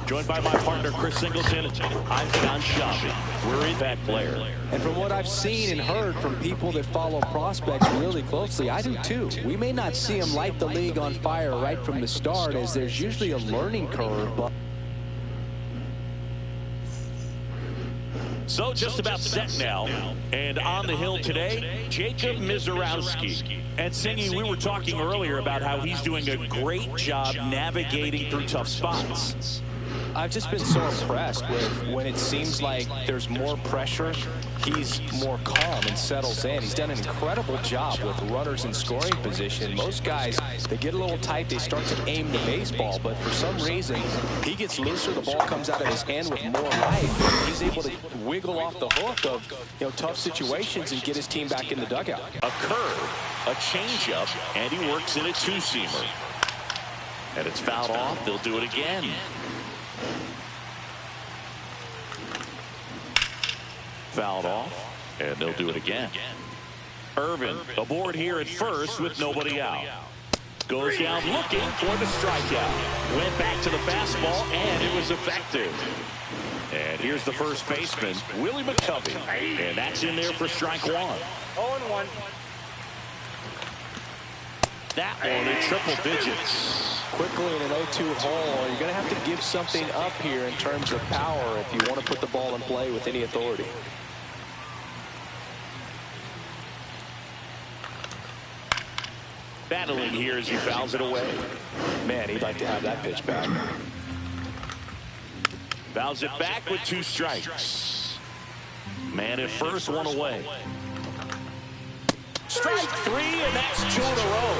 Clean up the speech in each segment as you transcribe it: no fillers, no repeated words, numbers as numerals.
Joined by my partner, Chris Singleton. I'm John Schaub. We're in that player. And from what I've seen and heard from people that follow prospects really closely, I do too. We may not see them light the league on fire right from the start, as there's usually a learning curve. But So just about set now, and on the hill today, Jacob Mizorowski. And Singy, we were talking earlier about how he's doing a great job navigating through tough spots. I've just been so impressed with when it seems like there's more pressure, he's more calm and settles in. He's done an incredible job with runners in scoring position. Most guys, they get a little tight, they start to aim the baseball, but for some reason, he gets looser, the ball comes out of his hand with more life. He's able to wiggle off the hook of tough situations and get his team back in the dugout. A curve, a changeup, and he works in a two-seamer. And it's fouled off. They'll do it again. Fouled off, and they'll do it again. Irvin aboard here at first with nobody out. Goes down looking for the strikeout. Went back to the fastball, and it was effective. And here's the first baseman, Willie McCovey. And that's in there for strike one. 0-1. That one in triple digits. Quickly in an 0-2 hole, you're going to have to give something up here in terms of power if you want to put the ball in play with any authority. Battling here as he fouls it away. Man, he'd like to have that pitch back. Fouls it back with 2 strikes. Man at first, 1 away. Strike 3, and that's 2 in a row.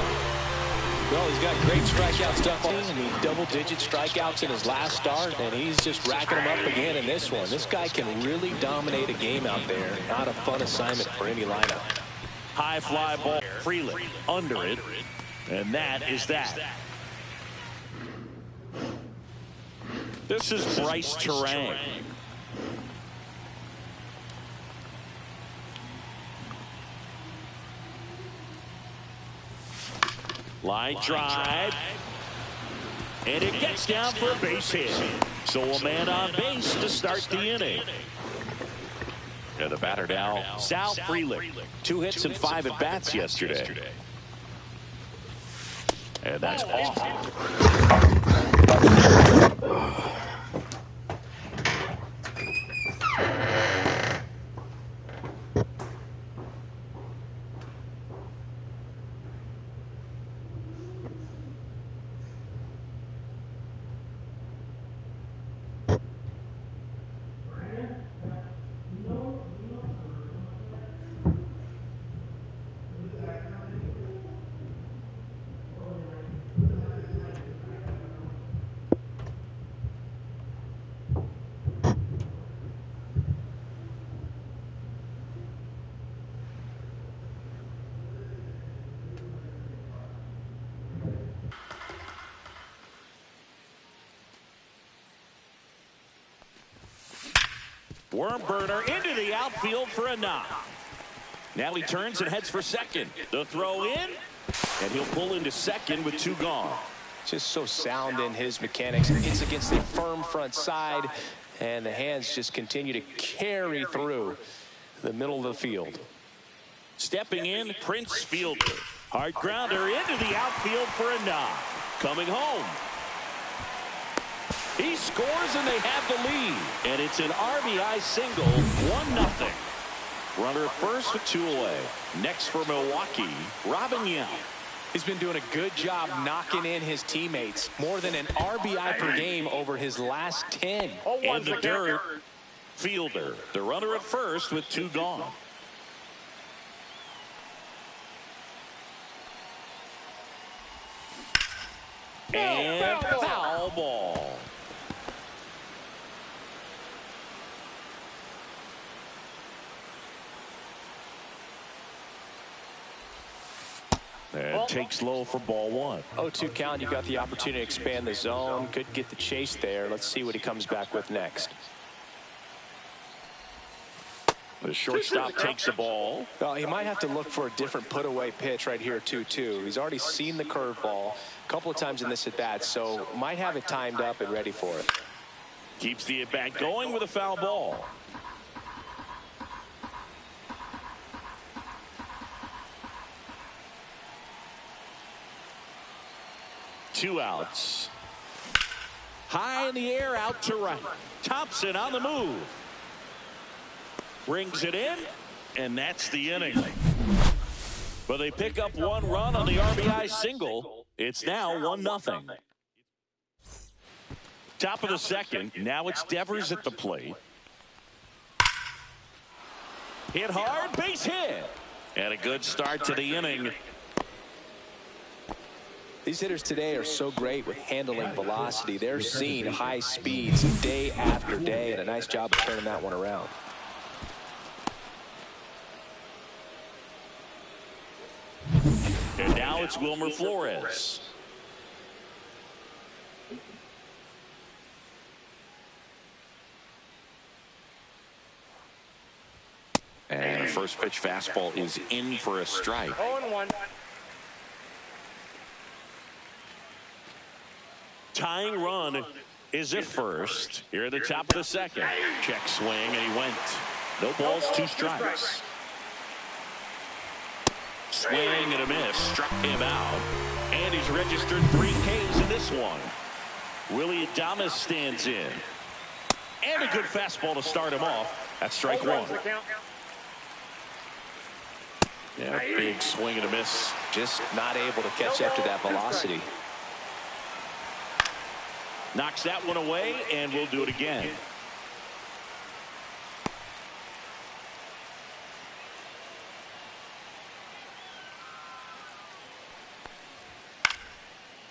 Well, he's got great strikeout stuff. I mean, double-digit strikeouts in his last start, and he's just racking them up again in this one. This guy can really dominate a game out there. Not a fun assignment for any lineup. High fly ball, Freeland under it, and that is that. This is Bryce Terang. Line drive, and it gets down for a base hit. So a man on base to start the inning. And the batter now, Sal Freeland. 2 hits and 5 at bats yesterday. And that's off. Worm burner into the outfield for a knock. Now he turns and heads for second. The throw in, and he'll pull into second with 2 gone. Just so sound in his mechanics. It's against a firm front side, and the hands just continue to carry through the middle of the field. Stepping in, Prince Fielder. Hard grounder into the outfield for a knock. Coming home. He scores, and they have the lead. And it's an RBI single, 1-0. Runner at first with 2 away. Next for Milwaukee, Robin Yount. He's been doing a good job knocking in his teammates. More than an RBI per game over his last 10. In the dirt, Fielder. The runner at first with 2 gone. And foul ball. And takes low for ball 1. 0-2 count. You got the opportunity to expand the zone. Could get the chase there. Let's see what he comes back with next. The shortstop takes the ball. Well, he might have to look for a different put-away pitch right here, 2-2. He's already seen the curveball a couple of times in this at-bat, so might have it timed up and ready for it. Keeps the at-bat going with a foul ball. Two outs. High in the air, out to right. Thompson on the move. Brings it in, and that's the inning. But they pick up one run on the RBI single. It's now 1-0. Top of the second. Now it's Devers at the plate. Hit hard, base hit. And a good start to the inning. These hitters today are so great with handling velocity. They're seeing high speeds day after day, and a nice job of turning that one around. And now it's Wilmer Flores. And a first pitch fastball is in for a strike. 0-1. Tying run is at first. Here at the top of the second. Check swing, and he went. No balls, 2 strikes. Swing and a miss. Struck him out. And he's registered 3 Ks in this one. Willie Adames stands in. And a good fastball to start him off. That's strike 1. Yeah, big swing and a miss. Just not able to catch up to that velocity. Knocks that one away, and we'll do it again.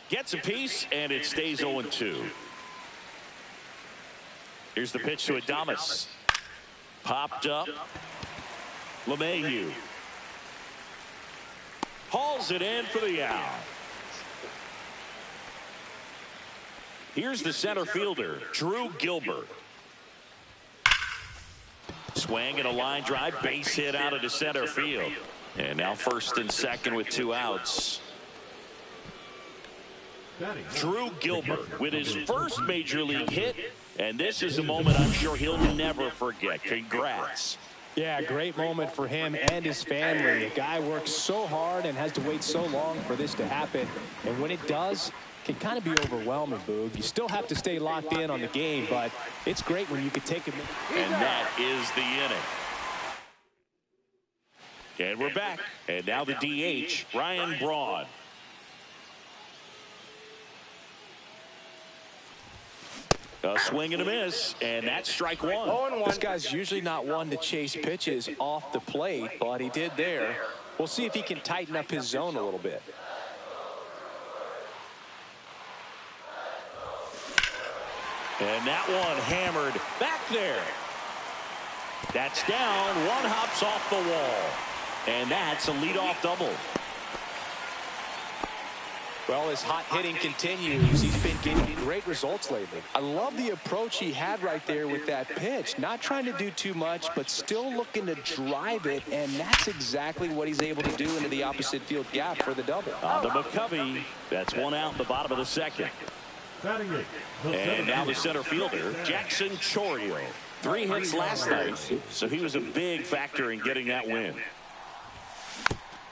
Gets a piece, and it stays 0-2. Here's the pitch to Adames. Popped up. LeMahieu hauls it in for the out. Here's the center fielder, Drew Gilbert. Swing and a line drive, base hit out of the center field. And now first and second with 2 outs. Drew Gilbert with his first major league hit, and this is a moment I'm sure he'll never forget. Congrats. Yeah, great moment for him and his family. The guy works so hard and has to wait so long for this to happen, and when it does, can kind of be overwhelming, Boog. You still have to stay locked in on the game, but it's great when you can take it. And that is the inning. And we're back. And now the DH, Ryan Braun. A swing and a miss, and that's strike 1. This guy's usually not one to chase pitches off the plate, but he did there. We'll see if he can tighten up his zone a little bit. And that one hammered back there. That's down. One hops off the wall. And that's a leadoff double. Well, his hot hitting continues. He's been getting great results lately. I love the approach he had right there with that pitch. Not trying to do too much, but still looking to drive it, and that's exactly what he's able to do into the opposite field gap for the double. On to McCovey. That's 1 out in the bottom of the second. And now the center fielder, Jackson Chourio. 3 hits last night, so he was a big factor in getting that win.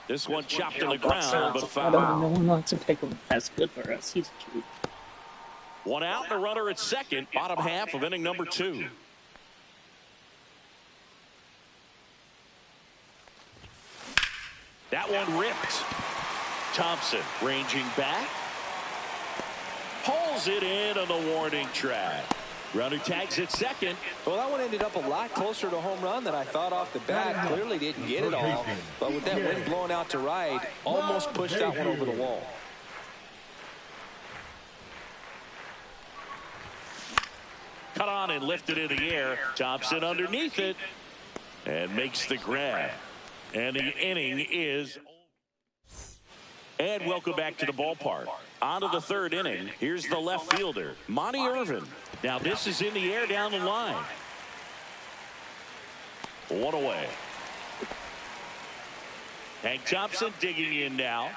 This one chopped to the ground, but foul. No one wants to take him. That's good for us. He's cute. 1 out and a runner at second, bottom half of inning number 2. That one ripped. Thompson ranging back. Pulls it in on the warning track. Runner tags at second. Well, that one ended up a lot closer to a home run than I thought off the bat. Clearly didn't get it all, but with that wind blowing out to right, almost pushed that one over the wall. Cut on and lifted in the air. Thompson underneath it and makes the grab. And the inning is. And welcome back to the ballpark. On to the 3rd inning. Here's the left fielder, Monty Irvin. Now this is in the air down the line. One away. Hank Thompson digging in now.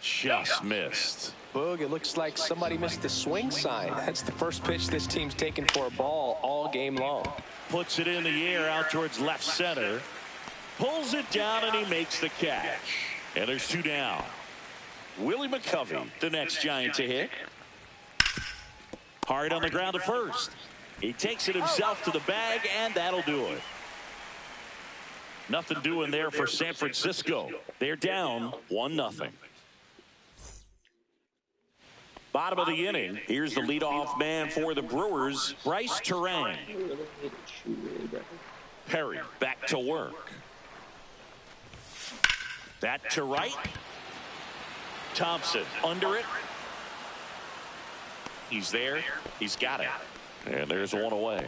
Just missed. Boog, it looks like somebody missed the swing sign. That's the first pitch this team's taken for a ball all game long. Puts it in the air out towards left center. Pulls it down and he makes the catch. And there's two down. Willie McCovey, the next Giant to hit. Hard on the ground to first. He takes it himself to the bag, and that'll do it. Nothing doing there for San Francisco. They're down 1-0. Bottom of the inning. Here's the leadoff man for the Brewers, Bryce Terang. Perry back to work. That to right. Thompson under it. He's there. He's got it. And there's one away.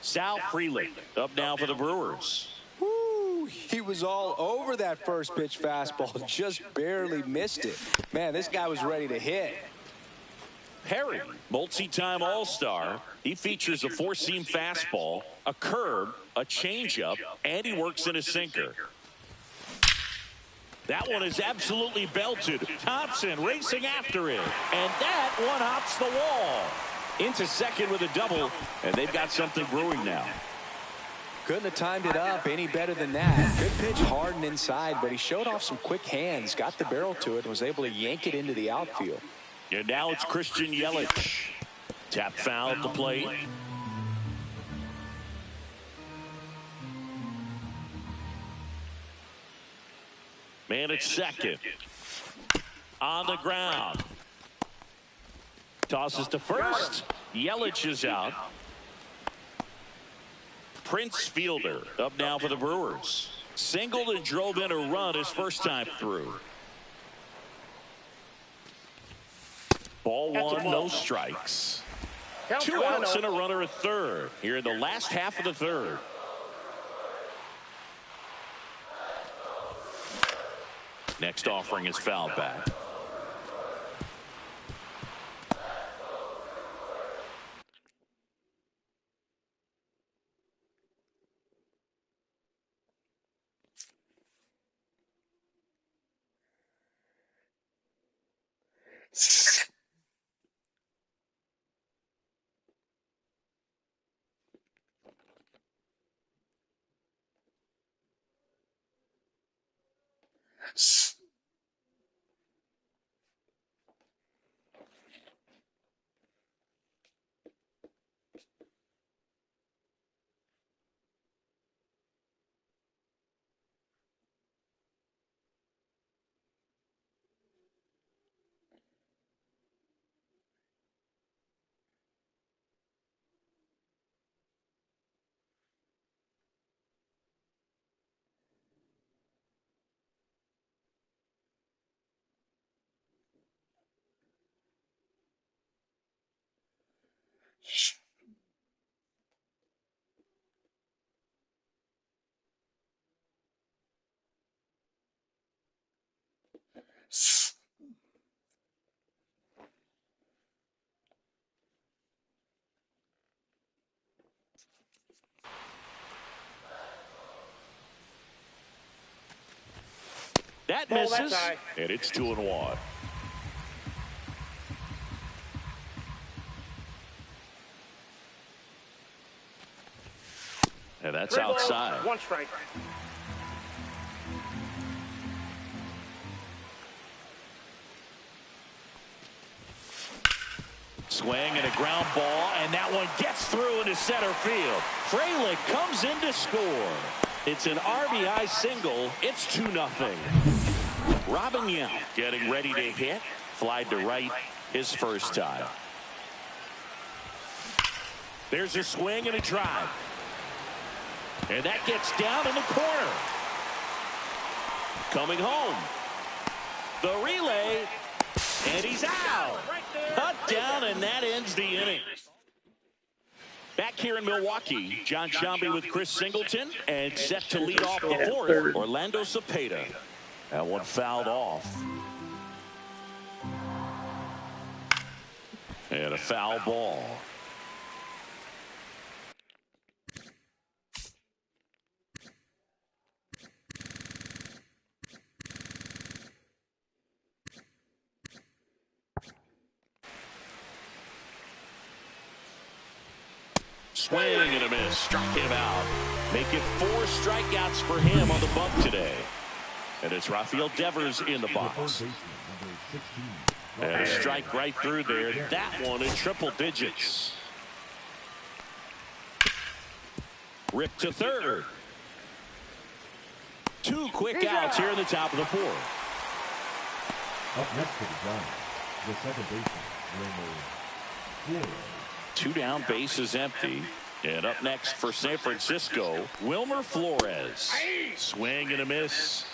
Sal Frelick up now for the Brewers. Woo, he was all over that first pitch fastball. Just barely missed it. Man, this guy was ready to hit. Perry, multi-time All-Star. He features a four-seam fastball, a curve, a changeup, and he works in a sinker. That one is absolutely belted. Thompson racing after it. And that one hops the wall. Into second with a double. And they've got something brewing now. Couldn't have timed it up any better than that. Good pitch hard and inside, but he showed off some quick hands, got the barrel to it, and was able to yank it into the outfield. And now it's Christian Yelich. Tap foul at the plate. Man at second. On the ground. Tosses to first. Yelich is out. Prince Fielder up now for the Brewers. Singled and drove in a run his first time through. Ball one, no strikes. 2 outs and a runner at third here in the last half of the third. Next offering is fouled back. That misses, and it's 2-1. And that's outside. 1 strike. Swing and a ground ball, and that one gets through into center field. Frelick comes in to score. It's an RBI single. It's 2-0. Robin Yount getting ready to hit. Flied to right his first time. There's a swing and a drive. And that gets down in the corner. Coming home. The relay. And he's out. Cut down, and that ends the inning. Back here in Milwaukee, John Sciambi with Chris Singleton, and set to lead off the fourth, Orlando Cepeda. That one fouled off. And a foul ball. swing and a miss. Struck him out. Make it 4 strikeouts for him on the bump today. And it's Rafael Devers in the box. And a strike right through there. That one in triple digits. Ripped to third. 2 quick outs here in the top of the 4th. Up next to the Giants, the second baseman, Wilmer. 2 down, bases empty. And up next for San Francisco, Wilmer Flores. Swing and a miss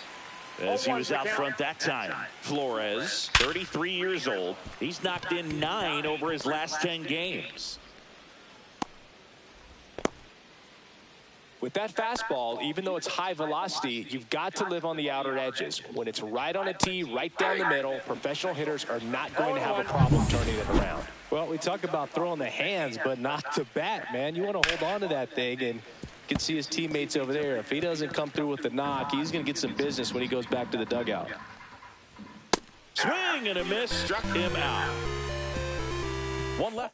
as he was out front that time. Flores, 33 years old. He's knocked in 9 over his last 10 games. With that fastball, even though it's high velocity, you've got to live on the outer edges. When it's right on a tee, right down the middle, professional hitters are not going to have a problem turning it around. Well, we talk about throwing the hands, but not the bat, man. You want to hold on to that thing, and you can see his teammates over there. If he doesn't come through with the knock, he's going to get some business when he goes back to the dugout. Swing and a miss, struck him out. 1 left.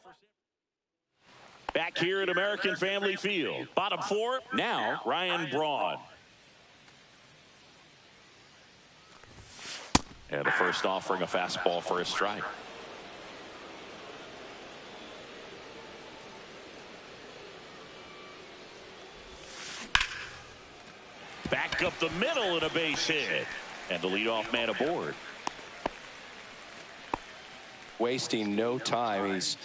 Back here at American Family Field. Bottom 4, now Ryan Braun. And the first offering a fastball for a strike. Back up the middle and a base hit. And the leadoff man aboard. Wasting no time. He's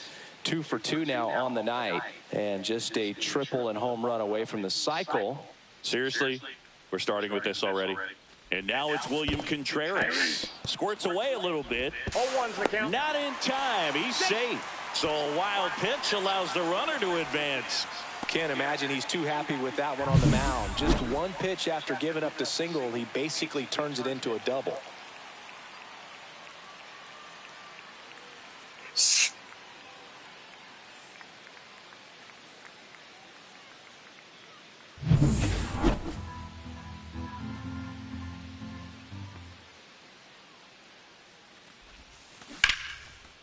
2 for 2 now on the night, and just a triple and home run away from the cycle. Seriously, we're starting with this already. And now it's William Contreras. Squirts away a little bit. Not in time. He's safe. So a wild pitch allows the runner to advance. Can't imagine he's too happy with that one on the mound. Just 1 pitch after giving up the single, he basically turns it into a double.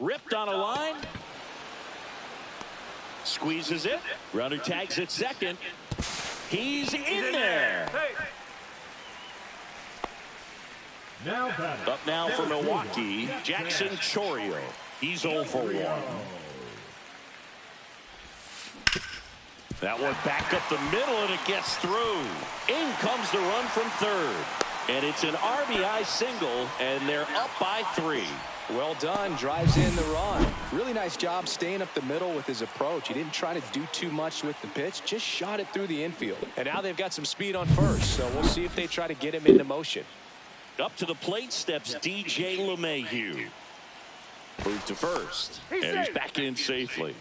Ripped on a line. Squeezes it. Runner tags at second. He's in there. Up now for Milwaukee, Jackson Chourio. He's 0 for 1. That one back up the middle, and it gets through. In comes the run from third. And it's an RBI single, and they're up by 3. Well done. Drives in the run. Really nice job staying up the middle with his approach. He didn't try to do too much with the pitch. Just shot it through the infield. And now they've got some speed on first, so we'll see if they try to get him into motion. Up to the plate steps DJ LeMahieu. Moved to first, and he's back in safely.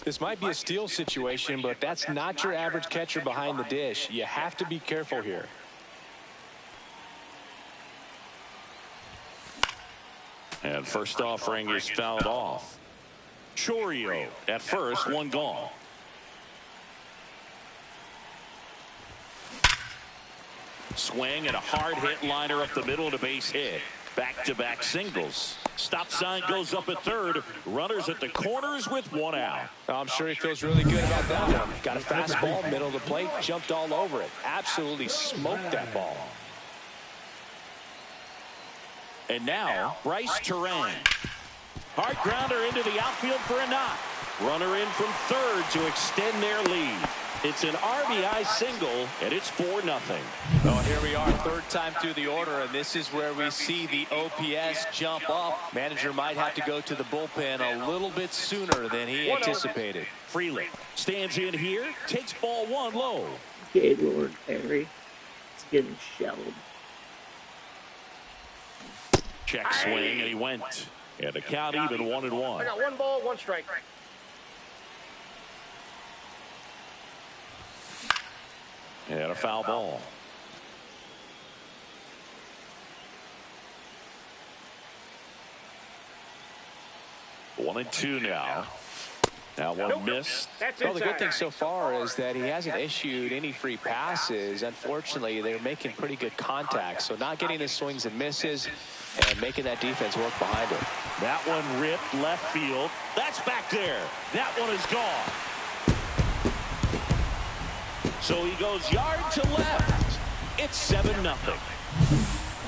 This might be a steal situation, but that's not your average catcher behind the dish. You have to be careful here. And first offering is fouled off. Chourio at first, 1 gone. Swing and a hard hit liner up the middle to base hit. Back-to-back singles. Stop sign goes up at third. Runners at the corners with 1 out. I'm sure he feels really good about that one. Got a fastball, middle of the plate, jumped all over it. Absolutely smoked that ball. And now, Bryce Terang. Hard grounder into the outfield for a knock. Runner in from third to extend their lead. It's an RBI single, and it's 4-0. Well, here we are, 3rd time through the order, and this is where we see the OPS jump up. Manager might have to go to the bullpen a little bit sooner than he anticipated. Freeland stands in here, takes ball 1 low. Gaylord Perry is getting shelled. Check swing, and he went. And the count even 1-1. I got 1 ball, 1 strike. And a foul ball. One and two now. Now one missed. Well, the good thing so far is that he hasn't issued any free passes. Unfortunately, they're making pretty good contact. So not getting the swings and misses and making that defense work behind him. That one ripped left field. That's back there. That one is gone. So he goes yard to left. It's 7-0.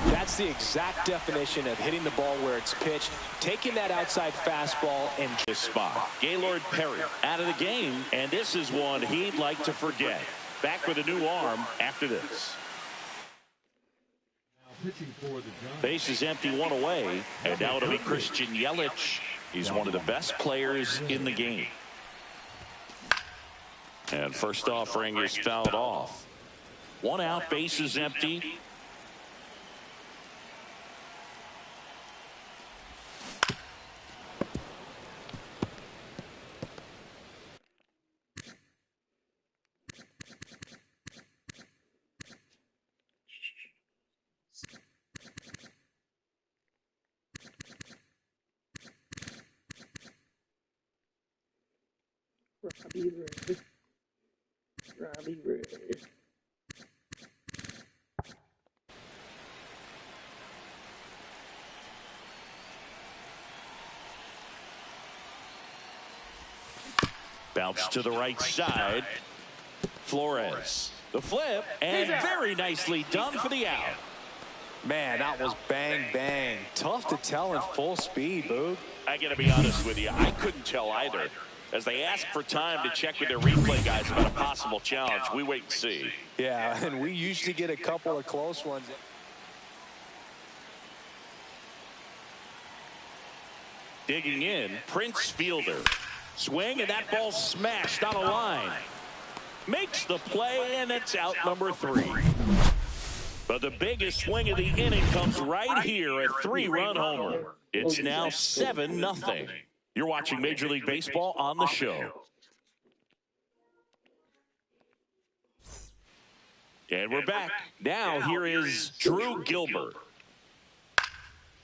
That's the exact definition of hitting the ball where it's pitched, taking that outside fastball and This spot. Gaylord Perry out of the game, and this is one he'd like to forget. Back with a new arm after this. Pitching for the Giants. Base is empty, one away, and now it'll be Christian Yelich. He's one of the best players in the game. And first offering is fouled off. One out, base is empty. Robbie Red. Bounce to the right side. Flores. The flip, and very nicely done for the out. man, that was bang, bang. Tough to tell in full speed, Boog. I got to be honest with you, I couldn't tell either. As they ask for time to check with their replay guys about a possible challenge, we wait and see. Yeah, and we usually get a couple of close ones. Digging in, Prince Fielder. Swing, and that ball smashed on a line. Makes the play, and it's out number 3. But the biggest swing of the inning comes right here, a 3-run homer. It's now 7-0. You're watching Major League Baseball on the show. And we're back. Now here is Drew Gilbert.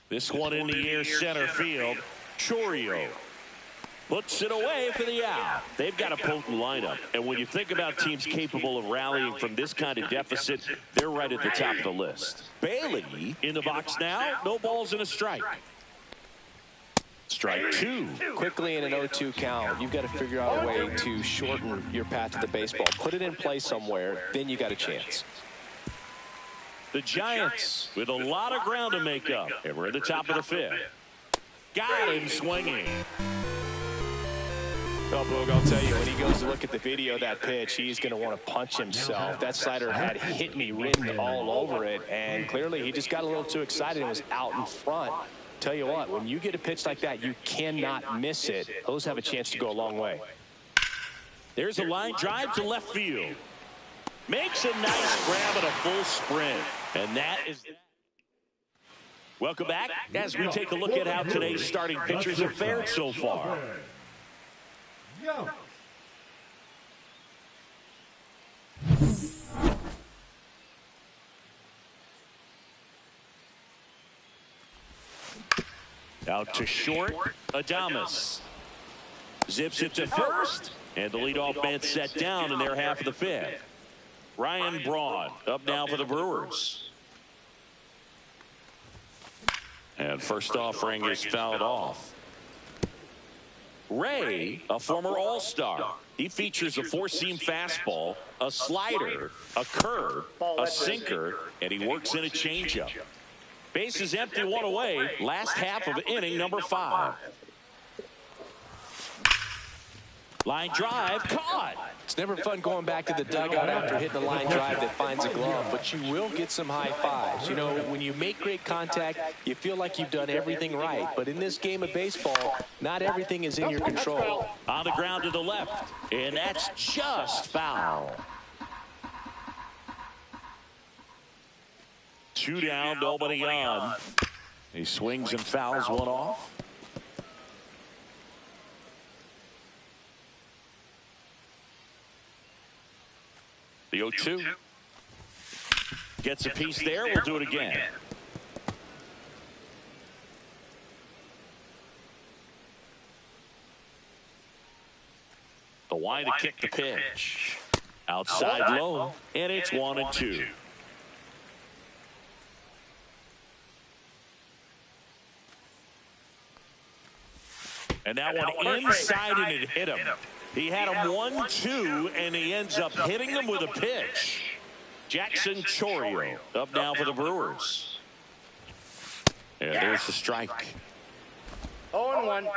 This one in the air, center field. Chorio puts it away for the out. They've got a potent lineup. And when you think about teams capable of rallying from this kind of deficit, they're right at the top of the list. Bailey in the box now. No balls and a strike. Strike 2. Quickly in an 0-2 count, you've got to figure out a way to shorten your path to the baseball. Put it in play somewhere, then you got a chance. The Giants with a lot of ground to make up. And we're at the top of the 5th. Got him swinging. Well, Boog, I'll tell you, when he goes to look at the video of that pitch, he's going to want to punch himself. That slider had hit me written all over it, and clearly he just got a little too excited and was out in front. Tell you what, when you get a pitch like that, you cannot miss it. Those have a chance to go a long way. There's a line drive to left field. Makes a nice grab at a full sprint. And that is... Welcome back as we take a look at how today's starting pitchers have fared so far. Out to short, Adames. Zips it to first, and the leadoff man set down in their half of the 5th. Ryan Braun up now for the Brewers. And first offering is fouled off. Ray, a former All-Star. He features a 4-seam fastball, a slider, a curve, a sinker, and he works in a changeup. Base is empty, one away. Last half of inning number 5. Line drive, caught. It's never fun going back to the dugout after hitting a line drive that finds a glove, but you will get some high fives. You know, when you make great contact, you feel like you've done everything right. But in this game of baseball, not everything is in your control. On the ground to the left, and that's just foul. 2 down, nobody on. He swings and fouls one off. The 0-2. Gets a piece there. We'll do it again. The wind to kick the pitch. Outside low, and it's 1-2. And that one inside, and it hit him. He had him 1-2, and he ends up hitting him with a pitch. Jackson Chourio up now for the Brewers. And there's the strike. 0-1.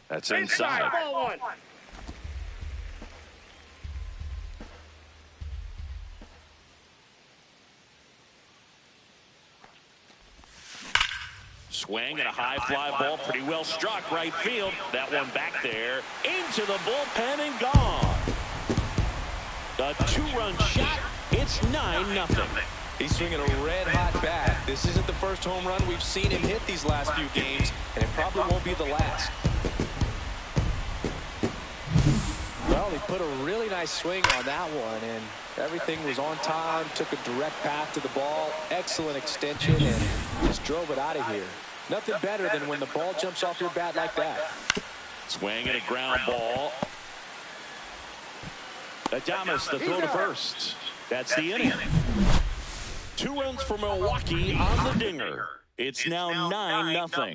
That's inside. Ball 1. Swing and a high fly ball, pretty well struck right field. That one back there into the bullpen and gone. A 2-run shot. It's 9-0. He's swinging a red-hot bat. This isn't the first home run we've seen him hit these last few games, and it probably won't be the last. Well, he put a really nice swing on that one, and everything was on time, took a direct path to the ball, excellent extension, and just drove it out of here. Nothing better than when the ball jumps off your bat like that. Swing and a ground ball. Adames, the throw to first. That's the inning. 2 runs for Milwaukee on the dinger. It's now 9-0.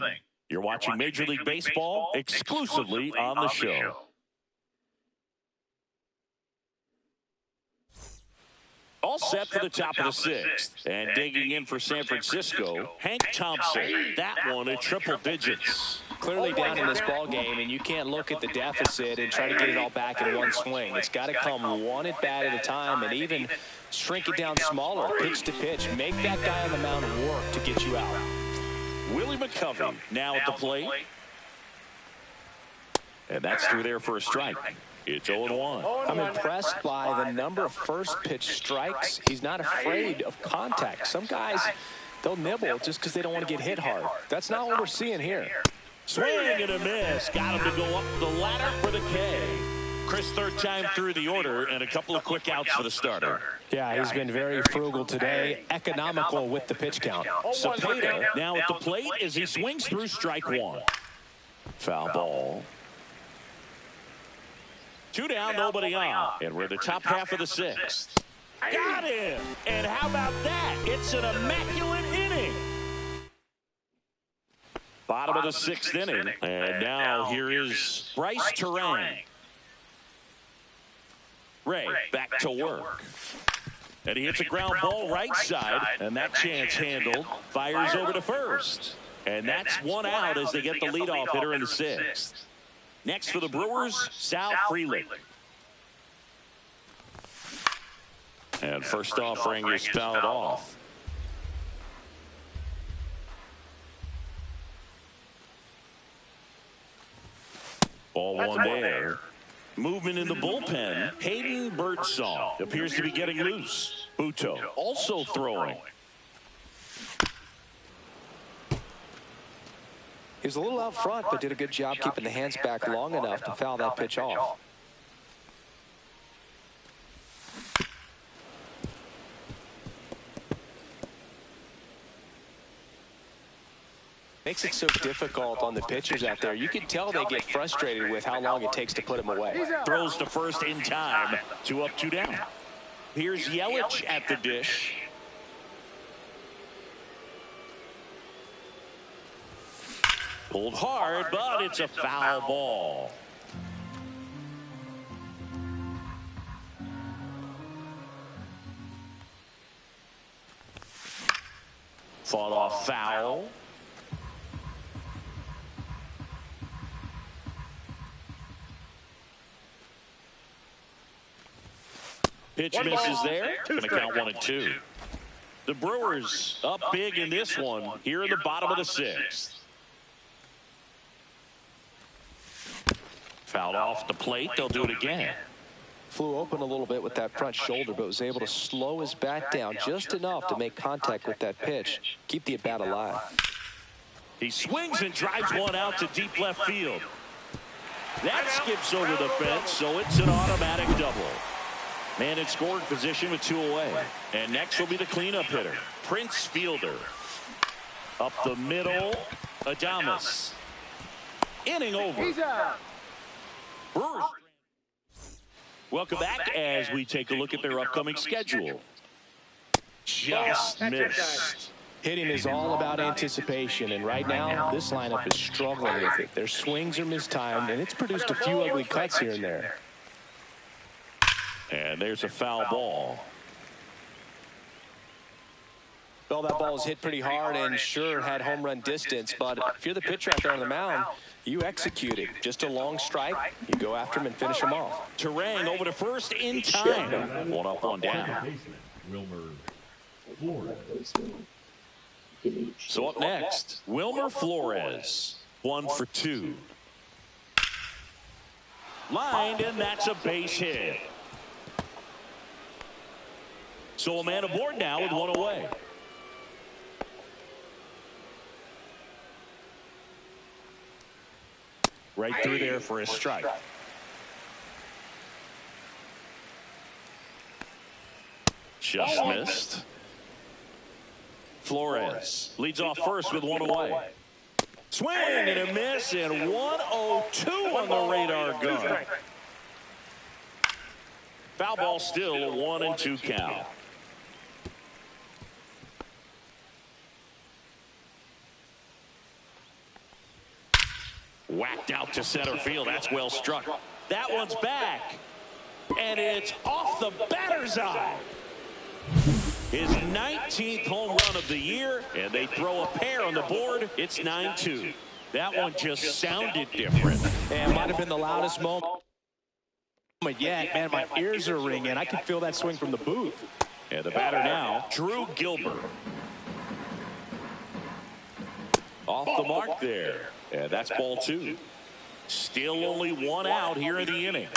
You're watching Major League Baseball exclusively on the show. All set for the top of the 6th. And digging in for San Francisco, Hank Thompson. That one at triple digits. Clearly down in this ball game, and you can't look at the deficit and try to get it all back in one swing. It's got to come one at bat at a time, and even shrink it down smaller, pitch to pitch. Make that guy on the mound work to get you out. Willie McCovey now at the plate. And that's through there for a strike. It's 0-1. I'm impressed by the number of first pitch strikes. He's not afraid of contact. Some guys, they'll nibble just because they don't want to get hit hard. That's not what we're seeing here. Swing and a miss. Got him to go up the ladder for the K. Chris, third time through the order, and a couple of quick outs for the starter. Yeah, he's been very frugal today, economical with the pitch count. Cepeda now at the plate as he swings through strike 1. Foul ball. 2 down, nobody on. And we're in the top half of the 6th. Got him! And how about that? It's an immaculate inning. Bottom of the 6th inning. And now here is Bryce Terang. Ray back to work. And he hits a ground ball right side. And that chance handled. Fires over to first. And that's 1 out as they get the leadoff hitter in the 6th. Next for the Brewers, Sal Frelick. And first offering is fouled off. Ball 1 there. Movement in the bullpen. Hayden Birdsong appears to be getting loose. Buto also throwing. He was a little out front, but did a good job keeping the hands back long enough to foul that pitch off. Makes it so difficult on the pitchers out there. You can tell they get frustrated with how long it takes to put them away. Throws to first in time. 2 up, 2 down. Here's Yelich at the dish. Pulled hard, but it's a foul ball. Fought off foul. Pitch misses there. Going to count 1 and 2. The Brewers up big in this one here in the bottom of the 6th. Fouled off the plate. They'll do it again. Flew open a little bit with that front shoulder, but was able to slow his bat down just enough to make contact with that pitch. Keep the at-bat alive. He swings and drives one out to deep left field. That skips over the fence, so it's an automatic double. Man in scoring position with 2 away. And next will be the cleanup hitter, Prince Fielder. Up the middle, Adames. Inning over. Brewers. Welcome back as we take a look at their upcoming schedule. Just missed. Hitting is all about anticipation, and right now, this lineup is struggling with it. Their swings are mistimed, and it's produced a few ugly cuts here and there. And there's a foul ball. Well, that ball was hit pretty hard and sure had home run distance, but if you're the pitcher out there on the mound, you execute it. Just a long strike, you go after him and finish him off. Terang over to first in time. One up, one down. Wilmer Flores. So up next, Wilmer Flores. 1 for 2. Lined, and that's a base hit. So a man aboard now with 1 away. Right through there for a strike. Just missed. Flores leads off first with 1 away. Swing and a miss, and 1-0-2 on the radar gun. Foul ball still, a 1-2 count. Whacked out to center field. That's well struck. That one's back, and it's off the batter's eye. His 19th home run of the year, and they throw a pair on the board. It's 9-2. That one just sounded different. And might have been the loudest moment yet. Man, my ears are ringing. I can feel that swing from the booth. And the batter now, Drew Gilbert. Off the mark there. And that's ball 2. Still only 1 out here in the inning.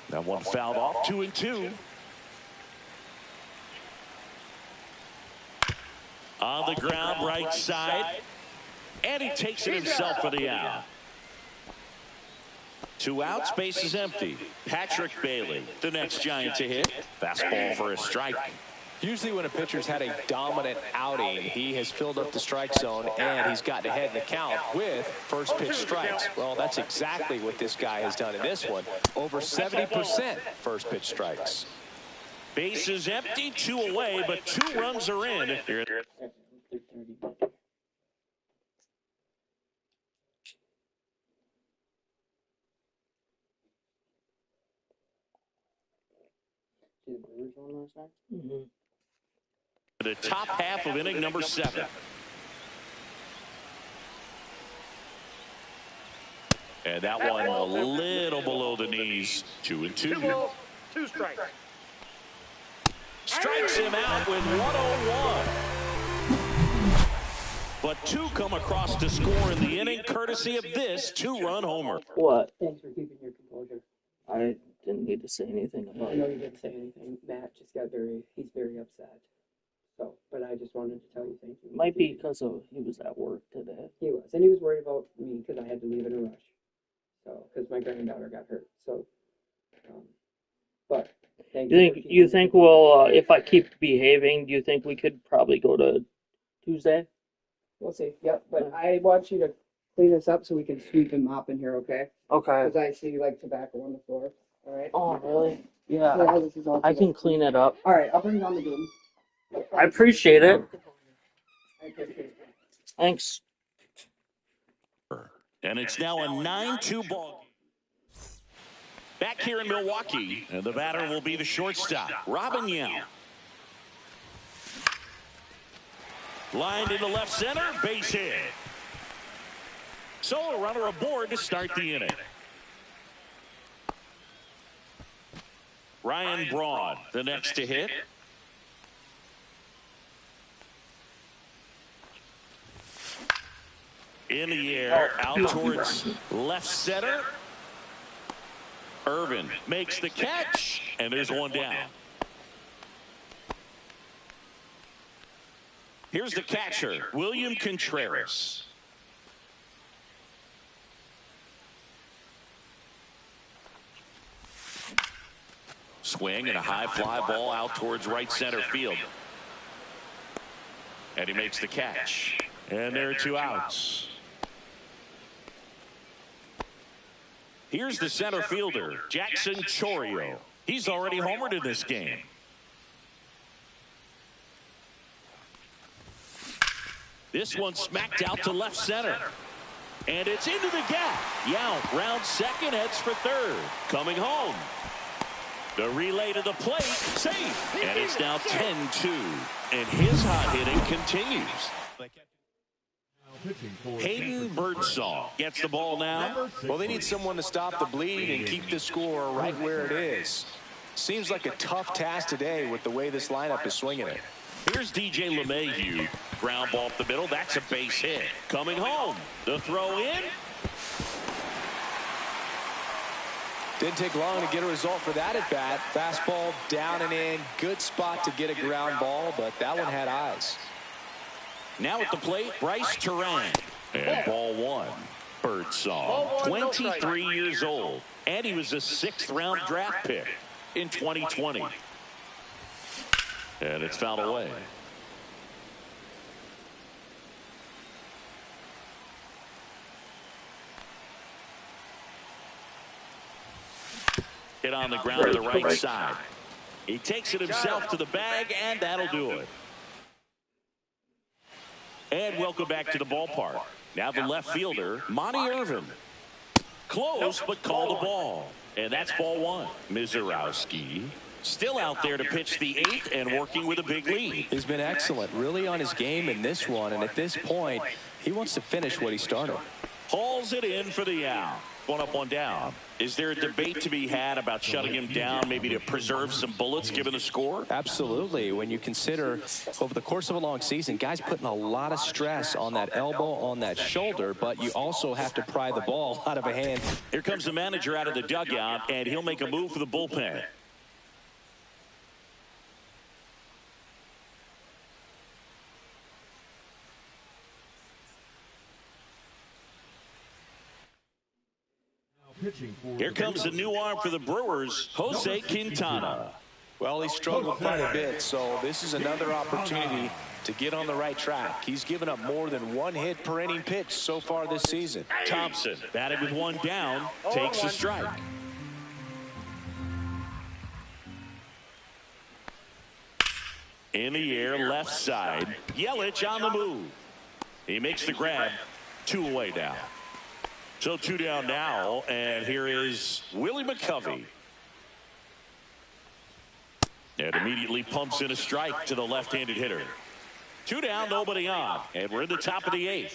That one fouled off, 2-2. On the ground, right side. And he takes it himself for the out. 2 outs, base is empty. Patrick Bailey, the next Giant to hit. Fastball for a strike. Usually when a pitcher's had a dominant outing, he has filled up the strike zone and he's gotten ahead in the count with first pitch strikes. Well, that's exactly what this guy has done in this one. Over 70% first pitch strikes. Base is empty, 2 away, but 2 runs are in. The Brewers won last night? The top half of inning number 7. And that one a little below the knees. 2-2. 2 strikes. Strikes him out with 101. But 2 come across to score in the inning, courtesy of this 2-run homer. What? Thanks for keeping your composure. I didn't need to say anything I about know it. you didn't say anything. Matt just got he's very upset. So, but I just wanted to tell you thank you. Might be because he was at work today. He was, and he was worried about me because I had to leave in a rush. So, because my granddaughter got hurt. So, but thank you. You think well, if I keep behaving, do you think we could probably go to Tuesday? We'll see. Yep. But I want you to clean this up so we can sweep and mop in here, okay? Okay. Because I see like tobacco on the floor. All right. Oh, really? Yeah. Yeah, this is all I can tobacco. clean it up. All right. I'll bring down the broom. I appreciate it. I appreciate it. Thanks. And it's now a 9-2 ball. Back here in Milwaukee, and the batter will be the shortstop, Robin Yount. Lined into left center, base hit. So a runner aboard to start the inning. Ryan Braun, the next to hit. In the air, out towards left center. Irvin makes the catch, and there's 1 down. Here's the catcher, William Contreras. Swing and a high fly ball out towards right center field. And he makes the catch. And there are 2 outs. Here's the center fielder, Jackson Chourio. He's already homered in this game. This one smacked out to left center. And it's into the gap. Yount round second, heads for third. Coming home. The relay to the plate, safe. And it's now 10-2. And his hot hitting continues. Hayden Birdsong gets the ball now. Well, they need someone to stop the bleed and keep the score right where it is. Seems like a tough task today with the way this lineup is swinging it. Here's DJ LeMahieu. Ground ball up the middle. That's a base hit. Coming home. The throw in. Didn't take long to get a result for that at bat. Fastball down and in. Good spot to get a ground ball, but that one had eyes. Now at the plate, Bryce Terang. And ball one. Birdsong, 23 years old. And he was a 6th-round draft pick in 2020. And it's fouled away. Hit on the ground to the right side. He takes it himself to the bag, and that'll do it. And welcome back to the ballpark. Now the left fielder, Monty Irvin. Close, but called the ball. And that's ball one. Mizorowski still out there to pitch the 8th and working with a big lead. He's been excellent, really on his game in this one. And at this point, he wants to finish what he started. Hauls it in for the out. 1 up, 1 down. Is there a debate to be had about shutting him down, maybe to preserve some bullets given the score? Absolutely. When you consider over the course of a long season, guys putting a lot of stress on that elbow, on that shoulder, but you also have to pry the ball out of a hand. Here comes the manager out of the dugout, and he'll make a move for the bullpen. Here comes the new arm for the Brewers, Jose Quintana. Well, he struggled quite a bit, so this is another opportunity to get on the right track. He's given up more than 1 hit per inning pitch so far this season. Thompson, batted with 1 down, takes a strike. In the air, left side. Yelich on the move. He makes the grab. 2 away now. So 2 down now, and here is Willie McCovey. And immediately pumps in a strike to the left-handed hitter. 2 down, nobody on, and we're in the top of the 8th.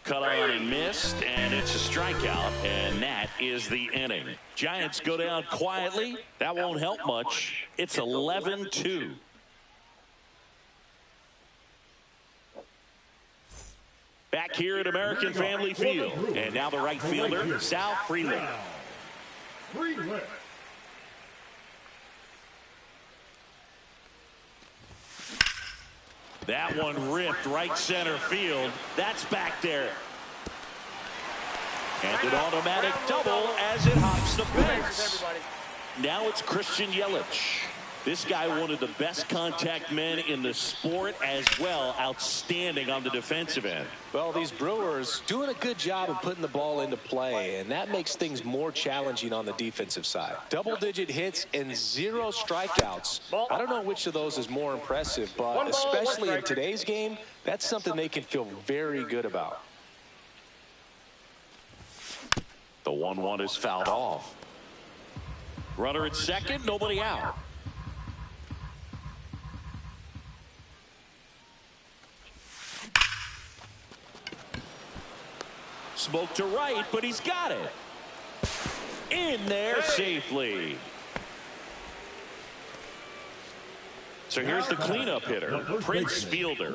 Cut on and missed, and it's a strikeout, and that is the inning. Giants go down quietly. That won't help much. It's 11-2. Back here at American Family Field, and now the right fielder, Sal Frelick. That one ripped right center field. That's back there. And an automatic double as it hops the fence. Now it's Christian Yelich. This guy, one of the best contact men in the sport as well. Outstanding on the defensive end. Well, these Brewers doing a good job of putting the ball into play, and that makes things more challenging on the defensive side. Double-digit hits and 0 strikeouts. I don't know which of those is more impressive, but especially in today's game, that's something they can feel very good about. The 1-1 is fouled off. Runner at second, nobody out. Smoke to right, but he's got it. In there safely. So here's the cleanup hitter, Prince Fielder.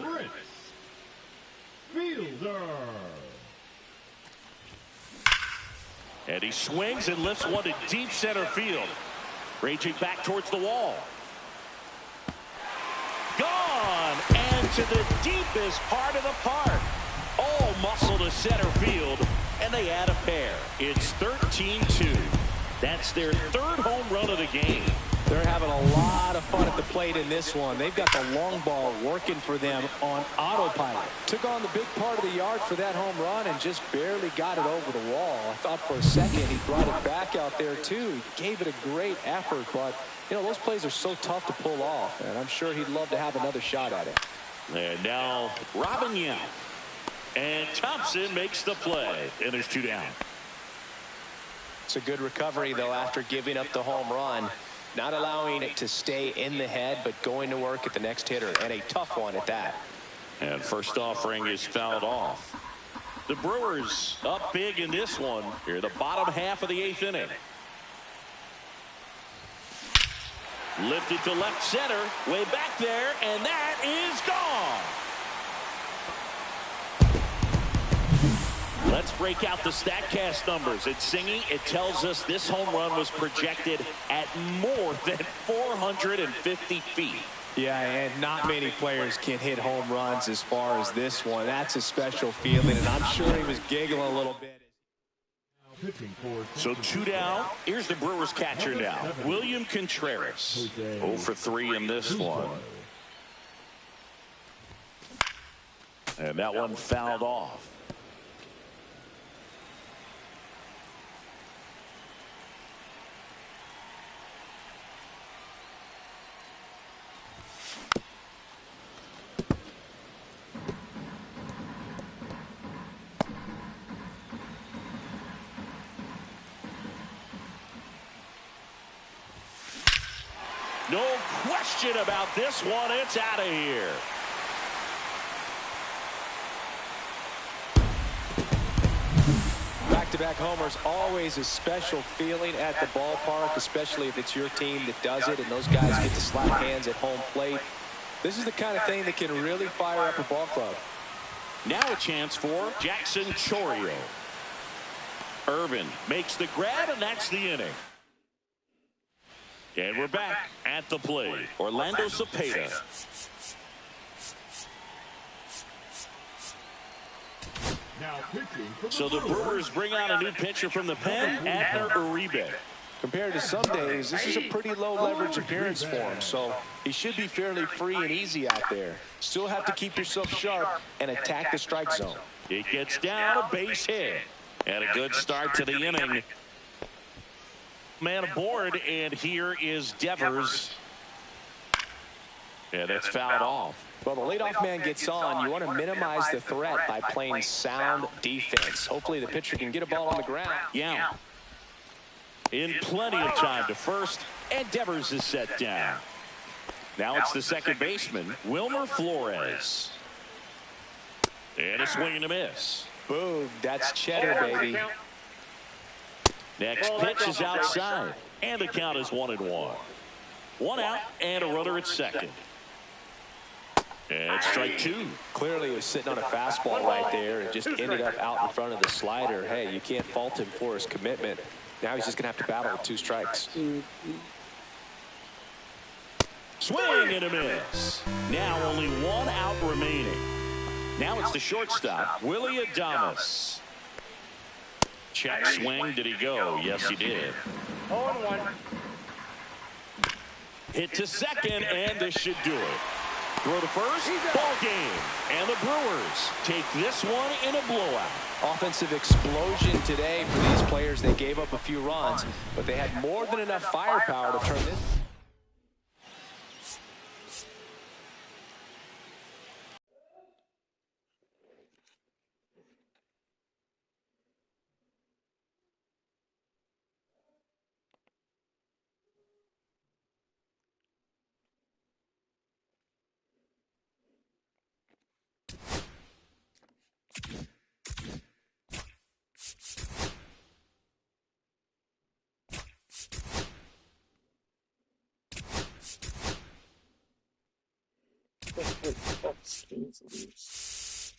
And he swings and lifts one to deep center field. Raging back towards the wall. Gone! And to the deepest part of the park. All muscle to center field, and they add a pair. It's 13-2. That's their 3rd home run of the game. They're having a lot of fun at the plate in this one. They've got the long ball working for them on autopilot. Took on the big part of the yard for that home run and just barely got it over the wall. I thought for a second he brought it back out there too. He gave it a great effort, but you know, those plays are so tough to pull off, and I'm sure he'd love to have another shot at it. And now Robin Yount. And Thompson makes the play, and there's 2 down. It's a good recovery, though, after giving up the home run. Not allowing it to stay in the head, but going to work at the next hitter, and a tough one at that. And first offering is fouled off. The Brewers up big in this one here, the bottom half of the 8th inning. Lifted to left center, way back there, and that is gone. Let's break out the StatCast numbers. It's singing. It tells us this home run was projected at more than 450 feet. Yeah, and not many players can hit home runs as far as this one. That's a special feeling, and I'm sure he was giggling a little bit. So 2 down. Here's the Brewers catcher now, William Contreras. 0 for 3 in this one. And that one fouled off. No question about this one. It's out of here. Back-to-back homers, always a special feeling at the ballpark, especially if it's your team that does it and those guys get to slap hands at home plate. This is the kind of thing that can really fire up a ball club. Now a chance for Jackson Chourio. Irvin makes the grab, and that's the inning. And we're back at the plate. Orlando Cepeda. So the Brewers bring out a new pitcher from the pen, Abner Uribe. Compared to some days, this is a pretty low leverage appearance for him, so he should be fairly free and easy out there. Still have to keep yourself sharp and attack the strike zone. It gets down, a base hit. And a good start to the inning. Man aboard, and here is Devers. And it's fouled off. Well, the leadoff man gets on. You want to minimize the threat by playing sound defense. Hopefully the pitcher can get a ball on the ground. Yeah. In plenty of time to first, and Devers is set down. Now it's the second baseman, Wilmer Flores. And a swing and a miss. Boom, that's cheddar, baby. Next pitch is outside, and the count is 1-1. 1 out, and a runner at second. And strike 2. Clearly he was sitting on a fastball right there and just ended up out in front of the slider. Hey, you can't fault him for his commitment. Now he's just going to have to battle with 2 strikes. Swing and a miss. Now only 1 out remaining. Now it's the shortstop, Willie Adames. Check swing. Did he go? Yes, he did. 0-1. Hit to second, and this should do it. Throw to first, ball game. And the Brewers take this one in a blowout. Offensive explosion today for these players. They gave up a few runs, but they had more than enough firepower to turn this. Skins loose.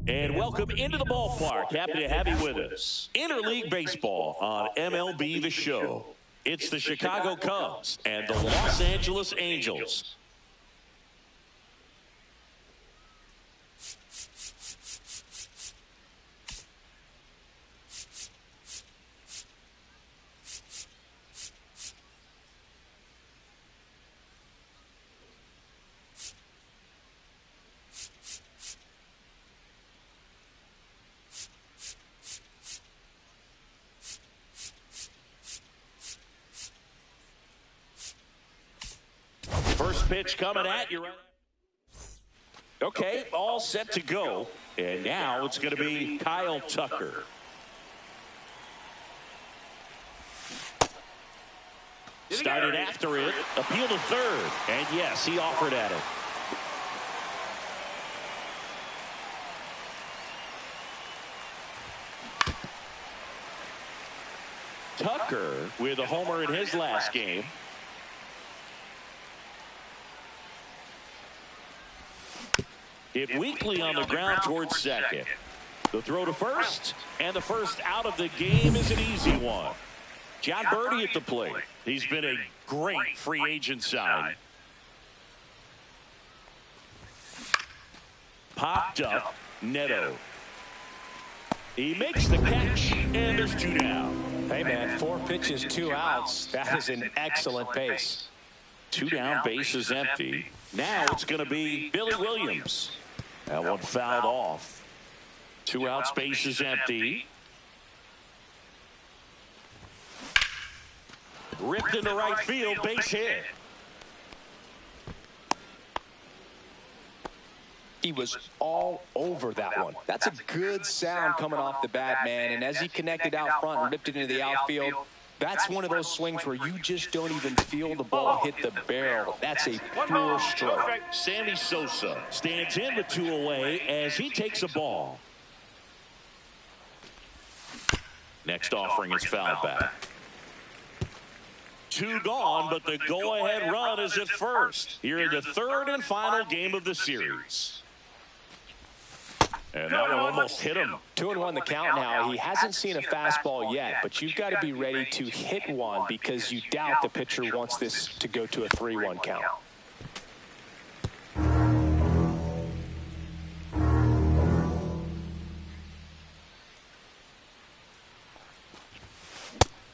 And welcome into the ballpark. Happy to have you with us. Interleague Baseball on MLB The Show. It's the Chicago Cubs and the Los Angeles Angels. First pitch coming at you. Okay, all set to go. And now it's going to be Kyle Tucker. Started after it, appeal to third. And yes, he offered at it. Tucker with a homer in his last game. Hit weakly on the ground towards second. The throw to first, and the first out of the game is an easy one. John Birdie at the plate. He's been a great free agent sign. Popped up, Neto. He makes the catch, and there's two down. Hey, man, 4 pitches, 2 outs. That is an excellent pace. 2 down, bases empty. Now it's going to be Billy Williams. That one fouled off. 2 outs, bases empty. Ripped into right field, base hit. He was all over that one. That's a good sound coming off the bat, man. And as he connected out front and ripped it into the outfield, that's one of those swings where you just don't even feel the ball hit the barrel. That's a pure stroke. Sammy Sosa stands in the 2 away as he takes a ball. Next offering is fouled back. 2 gone, but the go-ahead run is at first. Here in the 3rd and final game of the series. And that one almost hit him. 2-1 the count now. He hasn't seen a fastball yet, but you've got to be ready to hit one because you doubt the pitcher wants this to go to a 3-1 count.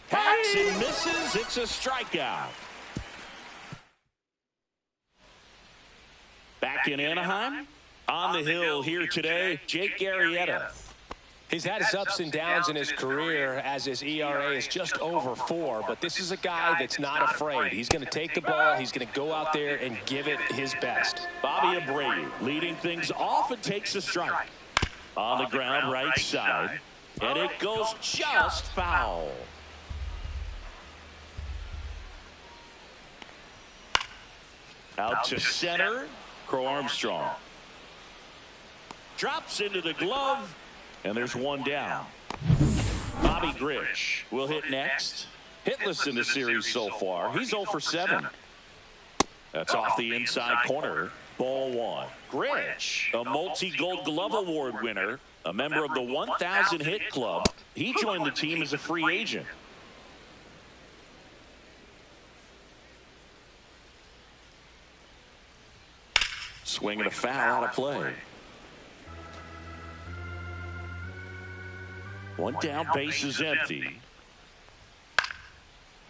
Hacks and misses. It's a strikeout. Back in Anaheim. On the hill here today, Jake Arrieta. He's had his ups and downs in his career as his ERA is just over 4, but this is a guy that's not afraid. He's going to take the ball, he's going to go out there and give it his best. Bobby Abreu leading things off and takes a strike. On the ground, right side, and it goes just foul. Out to center, Crow Armstrong. Drops into the glove, and there's one down. Bobby Grich will hit next. Hitless in the series so far. He's 0 for 7. That's off the inside corner. Ball 1. Grich, a multi-Gold Glove Award winner, a member of the 1,000 Hit Club. He joined the team as a free agent. Swing and a foul out of play. 1 down, base is empty.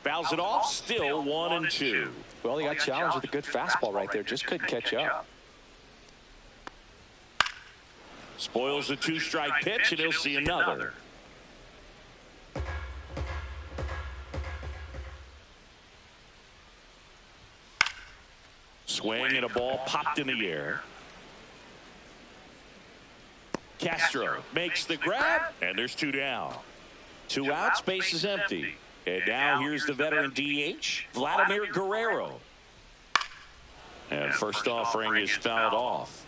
Fouls it off, still 1-2. Well, he got challenged with a good fastball right there. Just couldn't catch up. Spoils a 2-strike pitch, and he'll see another. Swing and a ball popped in the air. Castro makes the grab, and there's 2 down. 2 outs, base is empty. And now here's the veteran DH, Vladimir Guerrero. And first offering is fouled off.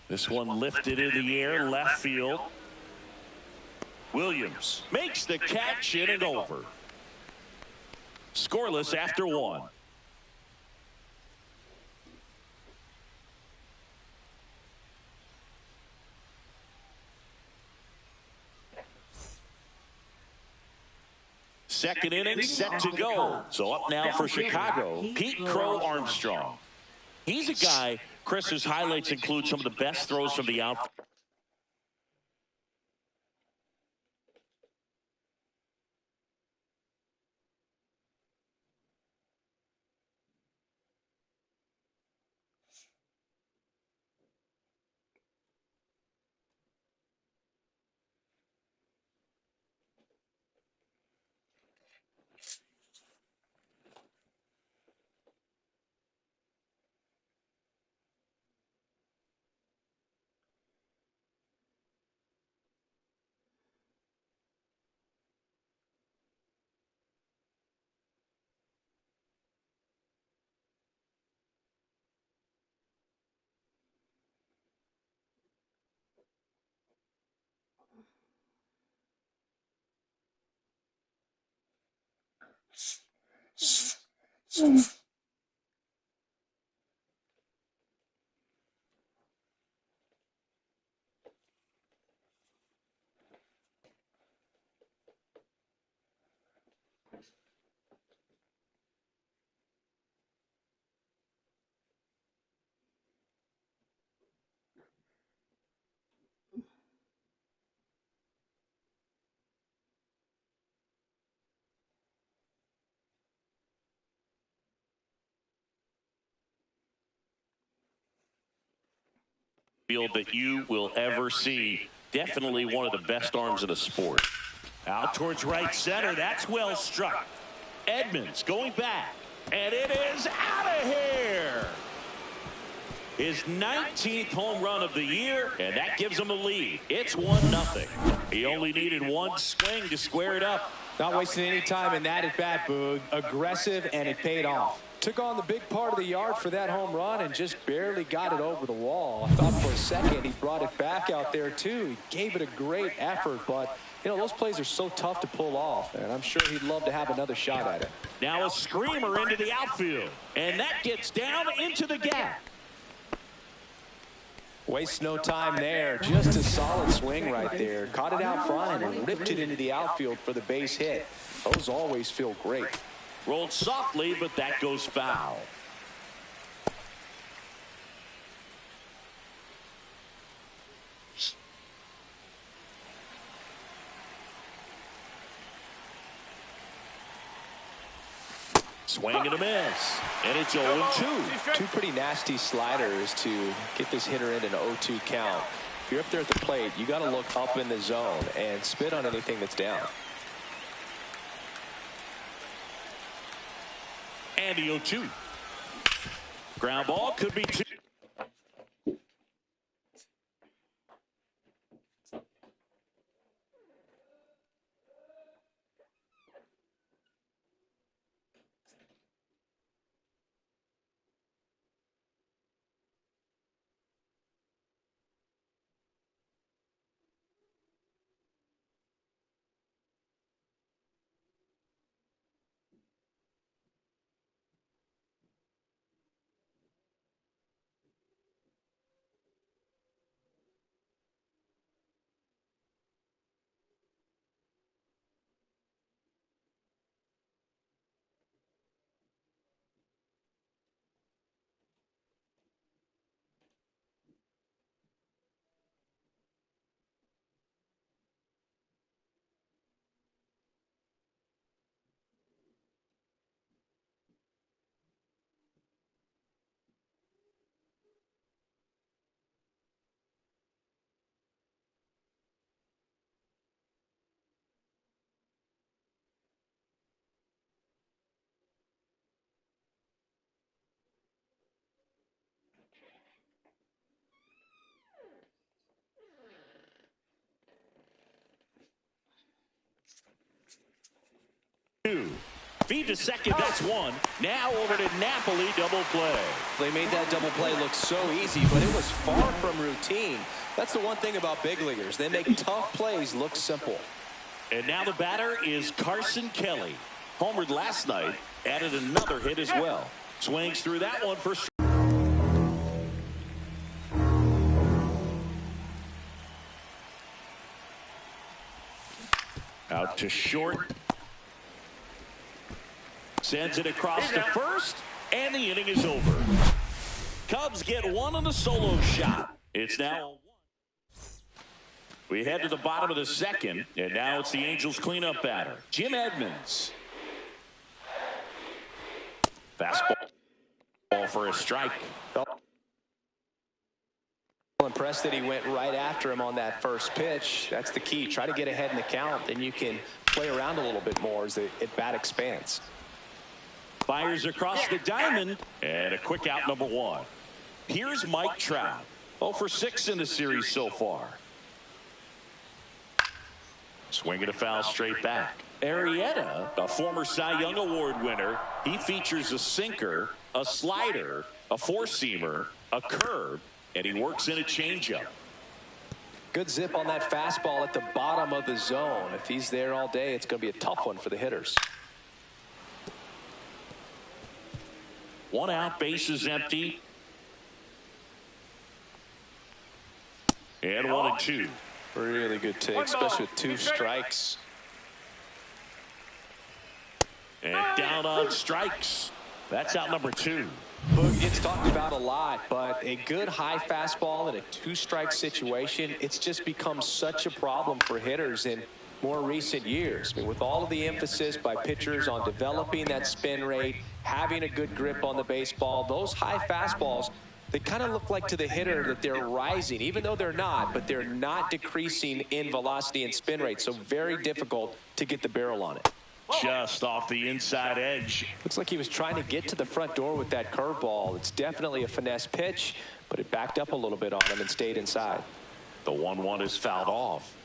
This one lifted in the air, left field. Williams makes the catch, in and over. Scoreless after 1. second inning set to go. So up now for Chicago, Pete Crow Armstrong. He's a guy, Chris, whose highlights include some of the best throws from the outfield. That you will ever see. Definitely one of the best arms in the sport. Out towards right center. That's well struck. Edmonds going back. And it is out of here. His 19th home run of the year, and that gives him a lead. It's 1-0. He only needed one swing to square it up. Not wasting any time in that at bat, Boog. Aggressive, and it paid off. Took on the big part of the yard for that home run and just barely got it over the wall. I thought for a second he brought it back out there too. He gave it a great effort, but you know, those plays are so tough to pull off, and I'm sure he'd love to have another shot at it. Now a screamer into the outfield, and that gets down into the gap. Waste no time there. Just a solid swing right there. Caught it out front and ripped it into the outfield for the base hit. Those always feel great. Rolled softly, but that goes foul. Swing and a miss. And it's 0-2. Two pretty nasty sliders to get this hitter in an 0-2 count. If you're up there at the plate, you got to look up in the zone and spit on anything that's down. And the 0-2. Ground ball could be 2. Feed to second, that's one. Now over to Napoli, double play. They made that double play look so easy, but it was far from routine. That's the one thing about big leaguers. They make tough plays look simple. And now the batter is Carson Kelly. Homered last night, added another hit as well. Swings through that one for out to short. Sends it across to first, and the inning is over. Cubs get one on the solo shot. It's now. We head to the bottom of the second, and now it's the Angels cleanup batter, Jim Edmonds. Fastball for a strike. Impressed that he went right after him on that first pitch. That's the key. Try to get ahead in the count, then you can play around a little bit more as the at-bat expands. Fires across the diamond, and a quick out, number one. Here's Mike Trout. 0 for 6 in the series so far. Swinging a foul straight back. Arrieta, a former Cy Young Award winner, he features a sinker, a slider, a four-seamer, a curve, and he works in a changeup. Good zip on that fastball at the bottom of the zone. If he's there all day, it's going to be a tough one for the hitters. One out, bases empty. And 1-2. Really good take, especially with 2 strikes. And down on strikes. That's out number 2. Boog gets talked about a lot, but a good high fastball in a 2-strike situation, it's just become such a problem for hitters in more recent years. I mean, with all of the emphasis by pitchers on developing that spin rate, having a good grip on the baseball, those high fastballs, they kind of look like to the hitter that they're rising, even though they're not, but they're not decreasing in velocity and spin rate. So very difficult to get the barrel on it. Just off the inside edge. Looks like he was trying to get to the front door with that curveball. It's definitely a finesse pitch, but it backed up a little bit on him and stayed inside. The 1-1 is fouled off.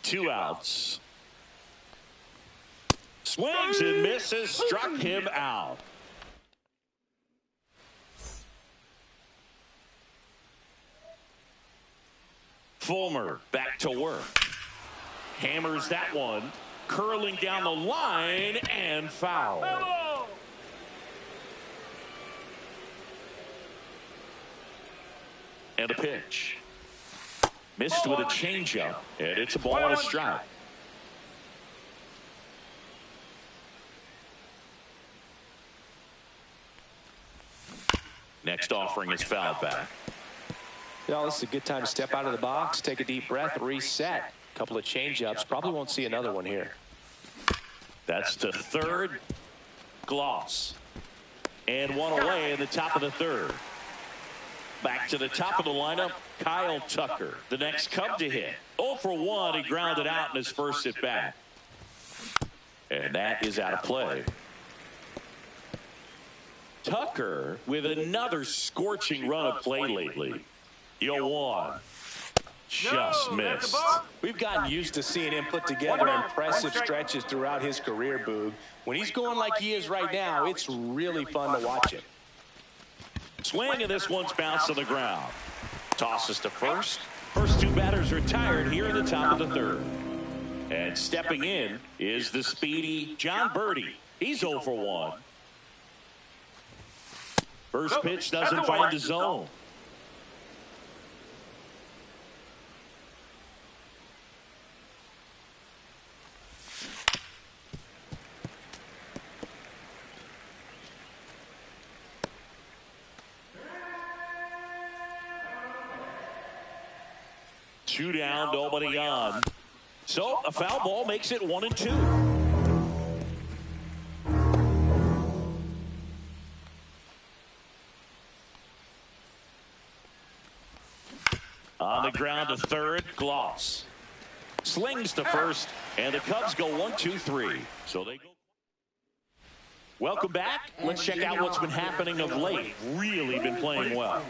2 outs. Swings and misses, struck him out. Fulmer back to work. Hammers that one, curling down the line, and foul. And a pitch. Missed with a changeup, and it's a ball and a strike. Next offering is fouled back. Yeah, this is a good time to step out of the box, take a deep breath, reset. A couple of changeups. Probably won't see another one here. That's to third. Gloss. And one away in the top of the third. Back to the top of the lineup, Kyle Tucker, the next Cub to hit. 0 for 1, he grounded out in his first at bat. And that is out of play. Tucker with another scorching run of play lately. 0-1. Just missed. We've gotten used to seeing him put together impressive stretches throughout his career, Boog. When he's going like he is right now, it's really fun to watch it. Swing, and this one's bounced to the ground. Tosses to first. First 2 batters retired here in the top of the third. And stepping in is the speedy John Birdie. He's 0 for 1. First pitch doesn't find the zone. Two down, nobody on. So a foul ball makes it 1-2. On the ground to third, Gloss. Slings to first, and the Cubs go 1-2-3. So they go. Welcome back. Let's check out what's been happening of late. Really been playing well.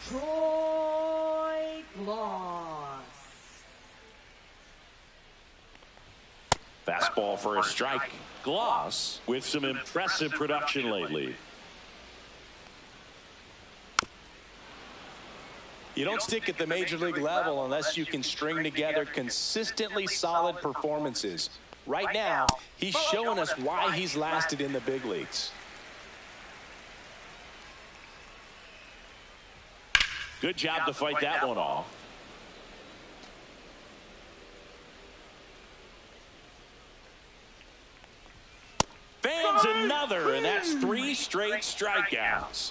Troy Gloss. Fastball for a strike. Gloss with some impressive production lately. You don't stick at the major league level unless you can string together consistently solid performances. Right now, he's showing us why he's lasted in the big leagues. Good job to fight that one off. Fans another, and that's 3 straight strikeouts.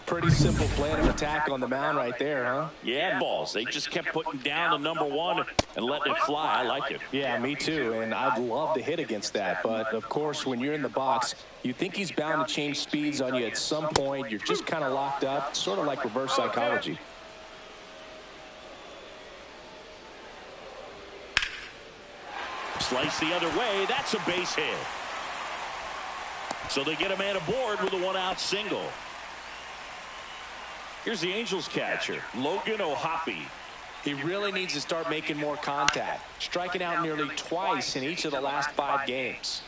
Pretty simple plan of attack on the mound right there, huh? Yeah, balls. They just kept putting down the number 1 and letting it fly. I like it. Yeah, me too, and I'd love to hit against that. But, of course, when you're in the box, you think he's bound to change speeds on you at some point. You're just kind of locked up, sort of like reverse psychology. Slice the other way. That's a base hit. So they get a man aboard with a 1-out single. Here's the Angels catcher, Logan O'Hoppe. He really needs to start making more contact, striking out nearly twice in each of the last 5 games.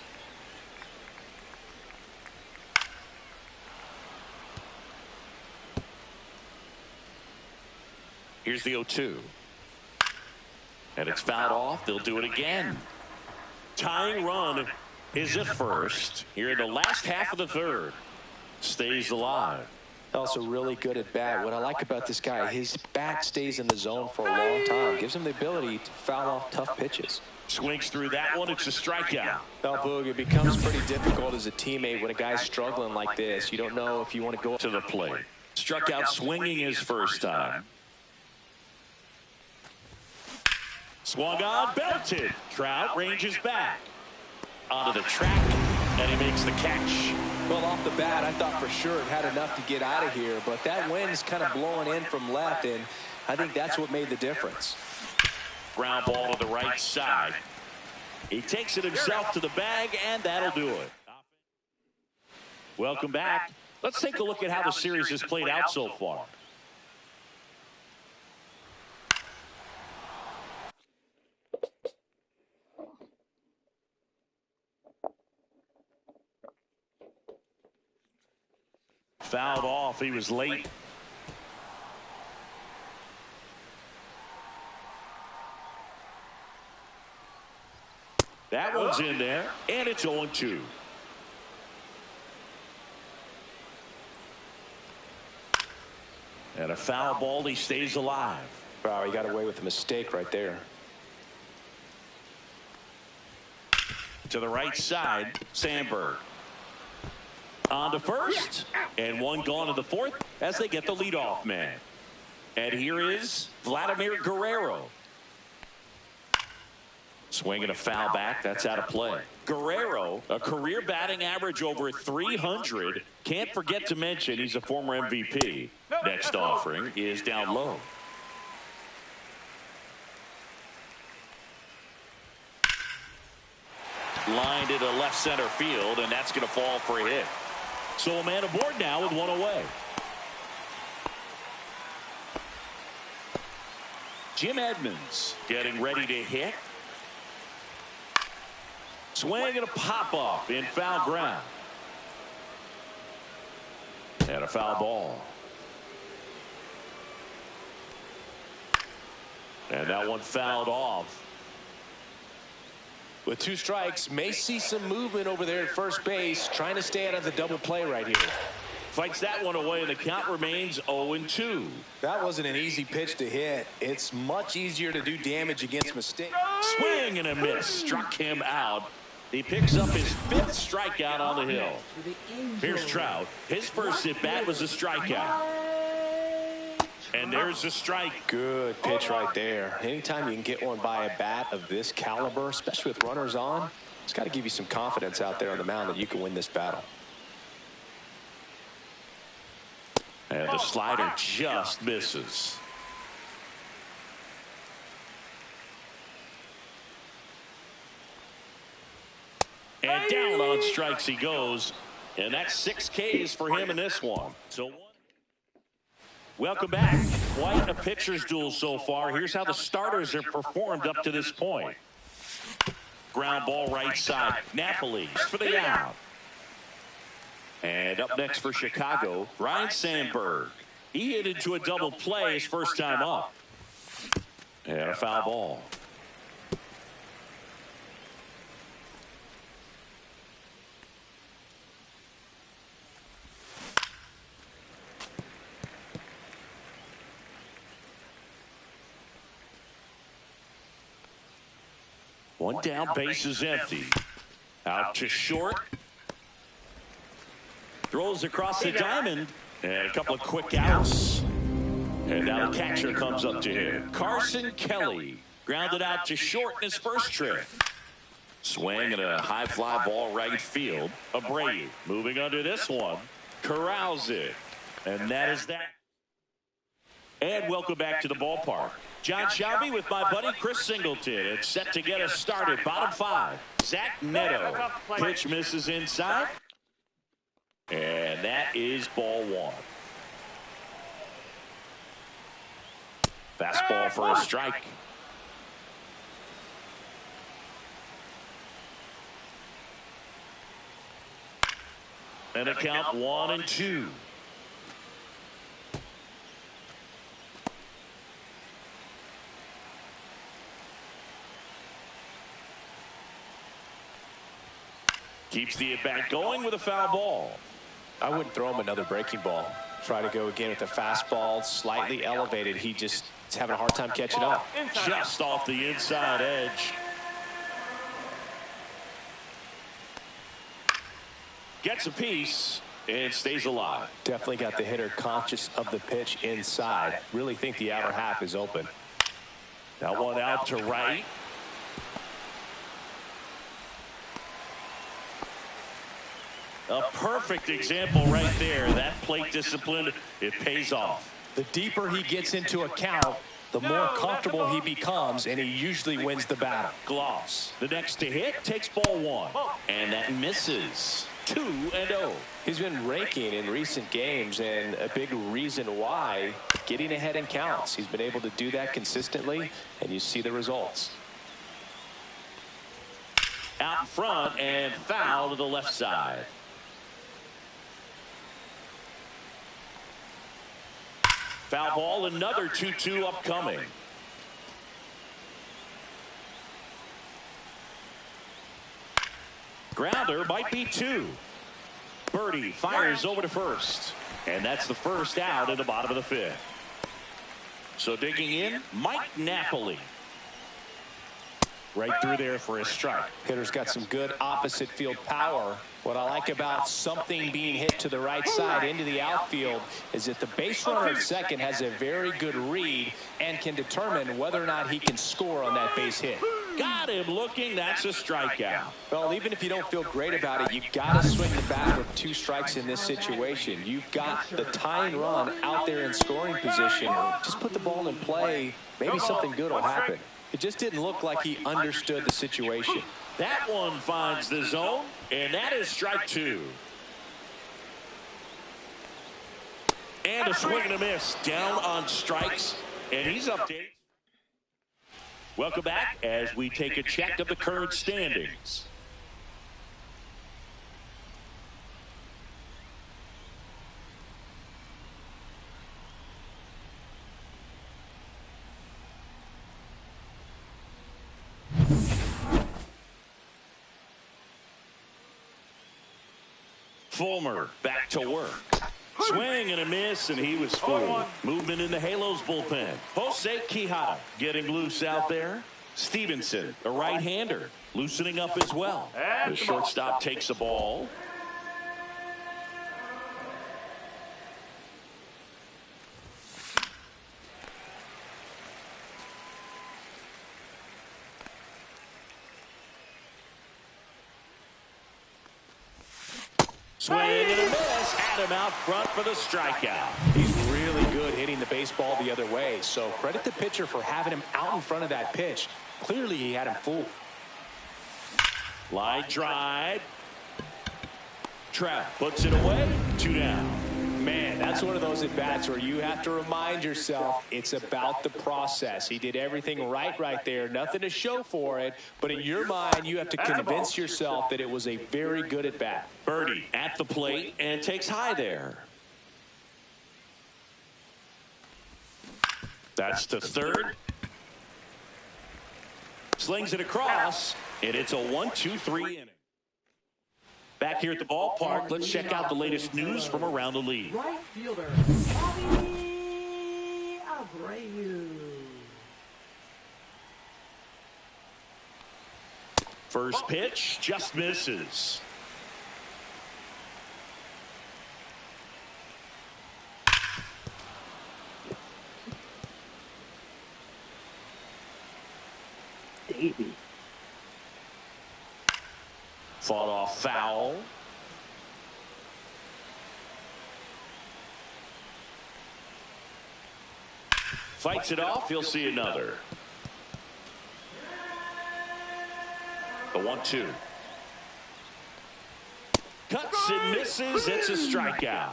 Here's the 0-2. And it's fouled off. They'll do it again. Tying run is at first here in the last half of the 3rd. Stays alive. Also really good at bat. What I like about this guy, his bat stays in the zone for a long time. Gives him the ability to foul off tough pitches. Swings through that one. It's a strikeout. Well, Boog, it becomes pretty difficult as a teammate when a guy's struggling like this. You don't know if you want to go To the plate. Struck out swinging his first time. Swung on, belted. Trout ranges back. Onto the track, and he makes the catch. Well, off the bat, I thought for sure it had enough to get out of here, but that wind's kind of blowing in from left, and I think that's what made the difference. Ground ball to the right side. He takes it himself to the bag, and that'll do it. Welcome back. Let's take a look at how the series has played out so far. Fouled off. He was late. That one's in there, and it's 0-2. And a foul ball. He stays alive. Wow, he got away with a mistake right there. To the right side, Sandberg. On to first, and one gone to the 4th as they get the leadoff man. And here is Vladimir Guerrero. Swinging a foul back. That's out of play. Guerrero, a career batting average over 300. Can't forget to mention he's a former MVP. Next offering is down low. Lined into left center field, and that's going to fall for a hit. So a man aboard now with 1 away. Jim Edmonds getting ready to hit. Swing and a pop-up in foul ground. And a foul ball. And that one fouled off. With 2 strikes, may see some movement over there at first base, trying to stay out of the double play right here. Fights that one away, and the count remains 0-2. That wasn't an easy pitch to hit. It's much easier to do damage against mistakes. Swing and a miss. Struck him out. He picks up his 5th strikeout on the hill. Here's Trout. His first at-bat was a strikeout. And there's a strike. Good pitch right there. Anytime you can get one by a bat of this caliber, especially with runners on, it's got to give you some confidence out there on the mound that you can win this battle. And the slider just misses. And down on strikes he goes. And that's 6 Ks for him in this one. So welcome back. Quite a pitcher's duel so far. Here's how the starters have performed up to this point. Ground ball right side. Napoli for the out. And up next for Chicago, Ryan Sandberg. He hit into a double play his first time up. And a foul ball. One down, base is empty. Out to short. Throws across the diamond. And a couple of quick outs. And now the catcher comes up to him. Carson Kelly grounded out to short in his first trip. Swing and a high fly ball right field. Abreu moving under this one. Corrals it. And that is that. And welcome back to the ballpark. John Shelby with my buddy Chris Singleton. It's set to get us started. Bottom 5. Zach Neto. Pitch misses inside. And that is ball 1. Fastball for a strike. And a count 1-2. Keeps the at-bat going with a foul ball. I wouldn't throw him another breaking ball. Try to go again with the fastball, slightly elevated. He just is having a hard time catching up. Just off the inside edge. Gets a piece and stays alive. Definitely got the hitter conscious of the pitch inside. Really think the outer half is open. That one out to right. A perfect example right there. That plate discipline, it pays off. The deeper he gets into a count, the more comfortable he becomes, and he usually wins the battle. Gloss. The next to hit takes ball 1. And that misses. 2-0. He's been raking in recent games, and a big reason why, getting ahead in counts. He's been able to do that consistently, and you see the results. Out in front and foul to the left side. Foul ball, another 2-2 upcoming. Grounder might be 2. Birdie fires over to first. And that's the first out in the bottom of the 5th. So digging in, Mike Napoli. Right through there for a strike. Hitter's got some good opposite field power. What I like about something being hit to the right side into the outfield is that the base runner at second has a very good read and can determine whether or not he can score on that base hit. Got him looking. That's a strikeout. Well, even if you don't feel great about it, you've got to swing the bat with 2 strikes in this situation. You've got the tying run out there in scoring position. Just put the ball in play. Maybe something good will happen. It just didn't look like he understood the situation. That one finds the zone, and that is strike 2. And a swing and a miss. Down on strikes, and he's up to 8. Welcome back as we take a check of the current standings. Fulmer back to work. Swing and a miss, and he was fooled. Movement in the Halos bullpen. Jose Quijada getting loose out there. Stevenson, a right-hander, loosening up as well. The shortstop takes the ball. Swing and a miss. Had him out front for the strikeout. He's really good hitting the baseball the other way. So credit the pitcher for having him out in front of that pitch. Clearly he had him fooled. Line drive. Trout puts it away. 2 down. Man, that's one of those at-bats where you have to remind yourself it's about the process. He did everything right there. Nothing to show for it. But in your mind, you have to convince yourself that it was a very good at-bat. Birdie at the plate and takes high there. That's to third. Slings it across, and it's a 1-2-3 inning. Back here at the ballpark, let's check out the latest news from around the league. Right fielder, Bobby Abreu. First pitch just misses. maybe. Fought off foul. Fights it off. He'll see another. The 1-2. Cuts and misses. It's a strikeout.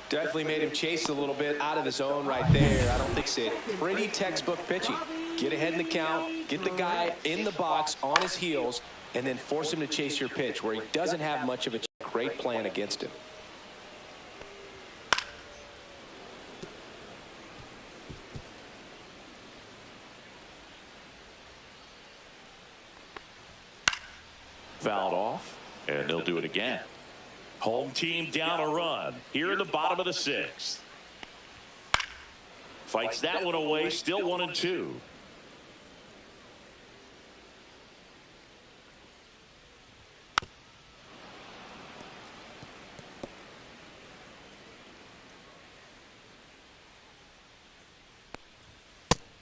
Definitely made him chase a little bit out of the zone right there. I don't think it's it. Pretty textbook pitching. Get ahead in the count, get the guy in the box on his heels, and then force him to chase your pitch where he doesn't have much of a great plan against him. Fouled off, and they'll do it again. Home team down a run here in the bottom of the 6th. Fights that one away, still 1-2.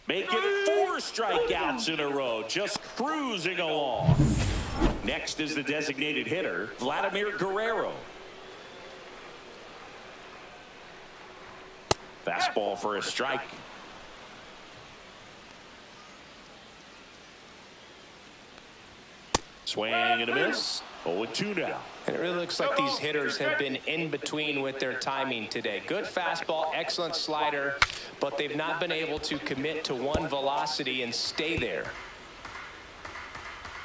Making 4 strikeouts in a row, just cruising along. Next is the designated hitter, Vladimir Guerrero. Fastball for a strike. Swing and a miss. 0-2 now. And it really looks like these hitters have been in between with their timing today. Good fastball, excellent slider, but they've not been able to commit to one velocity and stay there.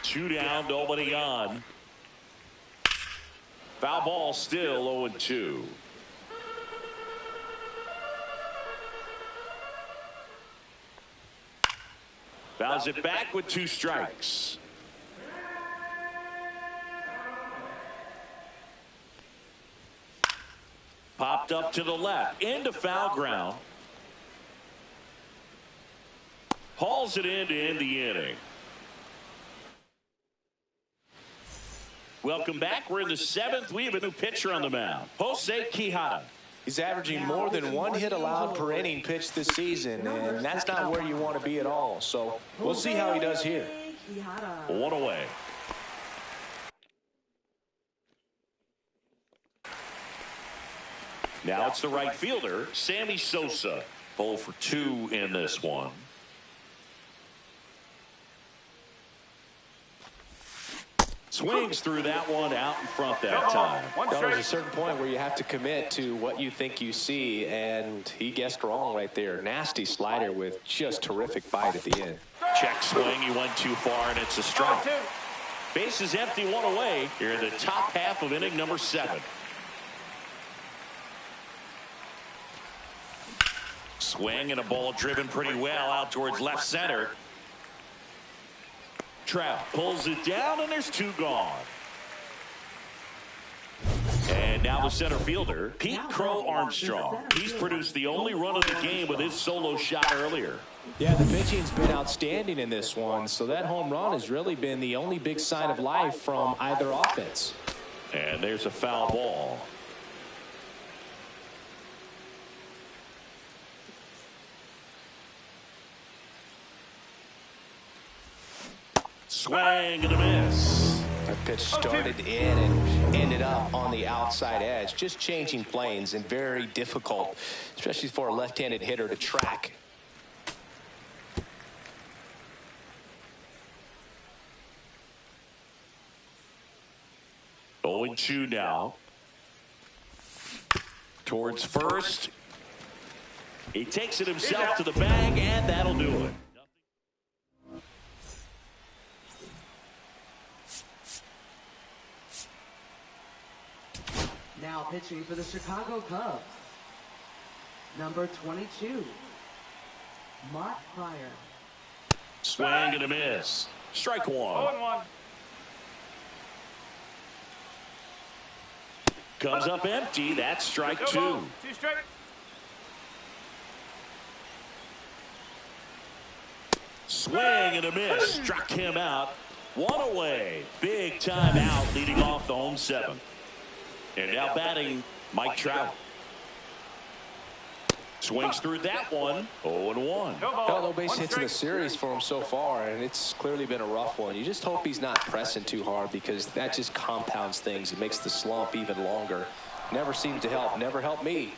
2 down, nobody on. Foul ball, still 0-2. Fouls it back with 2 strikes. Popped up to the left, into foul ground. Hauls it in to end the inning. Welcome back. We're in the 7th. We have a new pitcher on the mound, Jose Quijada. He's averaging more than 1 hit allowed per inning pitched this season, and that's not where you want to be at all. So we'll see how he does here. 1 away. Now it's the right fielder, Sammy Sosa. 0 for 2 in this one. Swings through that one out in front that time. There's a certain point where you have to commit to what you think you see, and he guessed wrong right there. Nasty slider with just terrific bite at the end. Check swing, he went too far, and it's a strike. Base is empty, 1 away. Here in the top half of inning number 7. Swing and a ball driven pretty well out towards left center. Trout pulls it down, and there's 2 gone. And now the center fielder, Pete Crow Armstrong. He's produced the only run of the game with his solo shot earlier. Yeah, the pitching's been outstanding in this one, so that home run has really been the only big sign of life from either offense. And there's a foul ball. Swing and a miss. That pitch started in and ended up on the outside edge. Just changing planes and very difficult, especially for a left-handed hitter to track. Oh, 0-2 now. Towards first. He takes it himself to the bag, and that'll do it. Now pitching for the Chicago Cubs, number 22, Mark Pryor. Swing and a miss. Strike 1. 0-1. Comes up empty. That's strike 2. 2 strike. Swing and a miss. Struck him out. 1 away. Big time out leading off the home 7th. And now batting, Mike Trout. Swings through that one. 0-1. No base hits in the series for him so far, and it's clearly been a rough one. You just hope he's not pressing too hard, because that just compounds things. It makes the slump even longer. Never seems to help. Never helped me.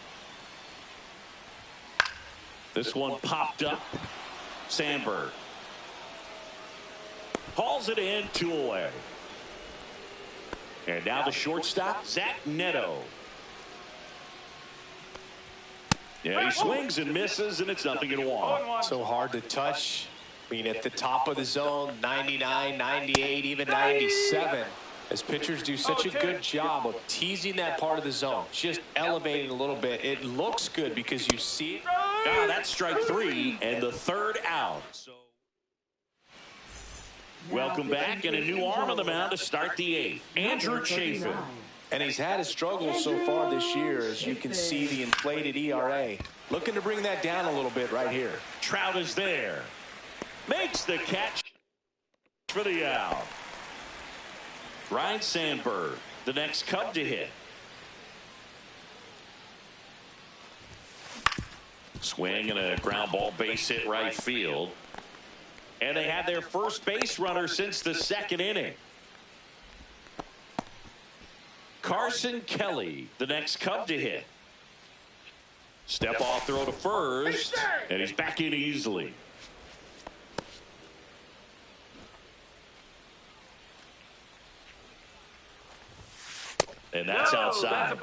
This one popped up. Sandberg hauls it in, 2 away. And now the shortstop, Zach Neto. Yeah, he swings and misses, and it's 0-1. So hard to touch. I mean, at the top of the zone, 99, 98, even 97. As pitchers do such a good job of teasing that part of the zone, just elevating a little bit. It looks good because you see it. Now that's strike 3 and the 3rd out. So welcome back, and a new arm on the mound to start the 8th. Andrew Chafin. And he's had his struggles so far this year, as you can see the inflated ERA. Looking to bring that down a little bit right here. Trout is there. Makes the catch for the out. Ryan Sandberg, the next Cub to hit. Swing and a ground ball base hit right field. And they had their first base runner since the 2nd inning. Carson Kelly, the next Cub to hit. Step off throw to first, and he's back in easily. And that's outside.